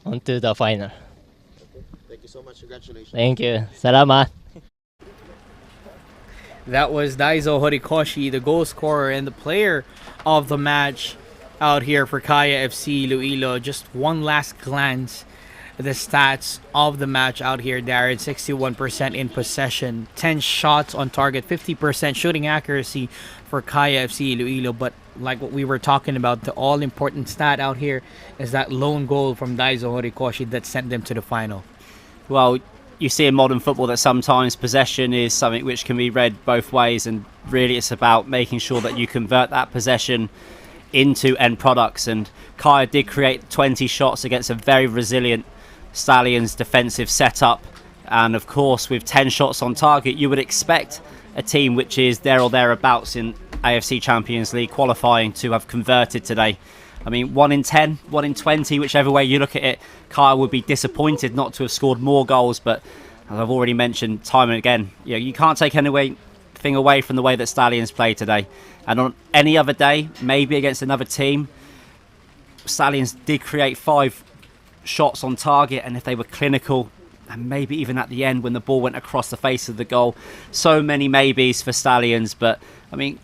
onto the final. Okay. Thank you so much. Congratulations. Thank you. Salamat. That was Daiso Horikoshi, the goal scorer and the player of the match out here for Kaya FC-Iloilo. Just one last glance at the stats of the match out here, Darren. 61% in possession, 10 shots on target, 50% shooting accuracy for Kaya FC-Iloilo. But like what we were talking about, the all-important stat out here is that lone goal from Daiso Horikoshi that sent them to the final. Well, you see in modern football that sometimes possession is something which can be read both ways, and really it's about making sure that you convert that possession into end products. And Kaya did create 20 shots against a very resilient Stallions defensive setup, and of course with 10 shots on target you would expect a team which is there or thereabouts in AFC Champions League qualifying to have converted today. I mean, 1 in 10, 1 in 20, whichever way you look at it, Kaya would be disappointed not to have scored more goals. But as I've already mentioned time and again, you can't take anything away from the way that Stallions played today. And on any other day, maybe against another team, Stallions did create 5 shots on target, and if they were clinical, and maybe even at the end when the ball went across the face of the goal, so many maybes for Stallions. But I mean,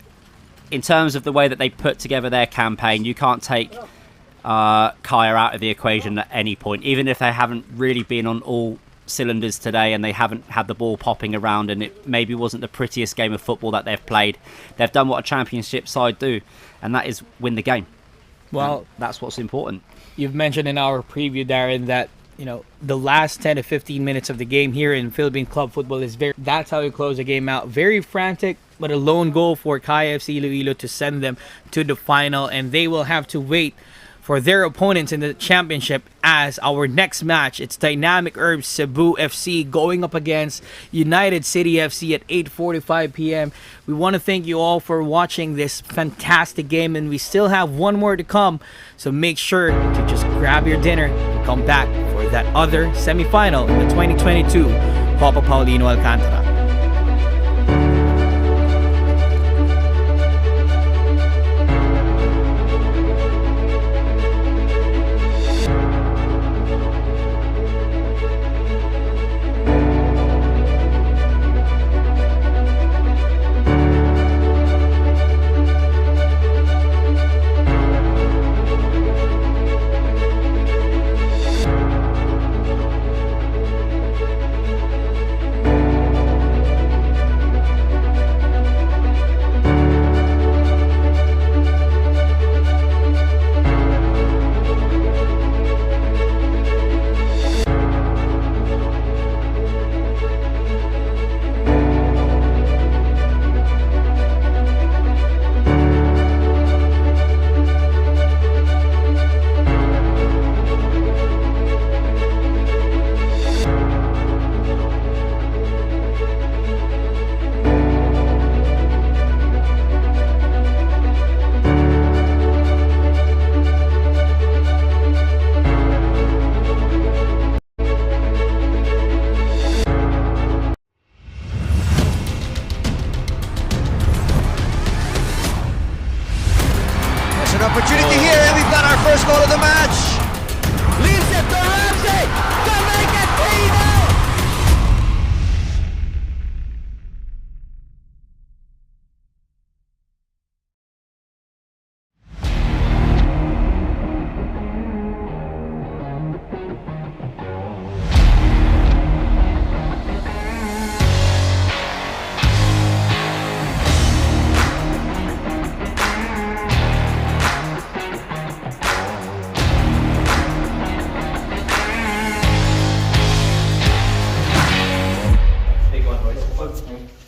in terms of the way that they put together their campaign, you can't take Kaya out of the equation at any point, even if they haven't really been on all cylinders today and they haven't had the ball popping around and it maybe wasn't the prettiest game of football that they've played. They've done what a championship side do, and that is win the game. Well, and that's what's important. You've mentioned in our preview, Darren, that the last 10 to 15 minutes of the game here in Philippine club football that's how you close the game out. Very frantic, but a lone goal for FC-Iloilo to send them to the final, and they will have to wait for their opponents in the championship as our next match. It's Dynamic Herbs Cebu FC going up against United City FC at 8:45 p.m. We want to thank you all for watching this fantastic game, and we still have one more to come, so make sure to just grab your dinner and come back for that other semifinal in the 2022 Copa Paulino Alcantara. An opportunity here, and we've got our first goal of the match. Leaves it to Ramsey to make it 3-0. Big one, boys.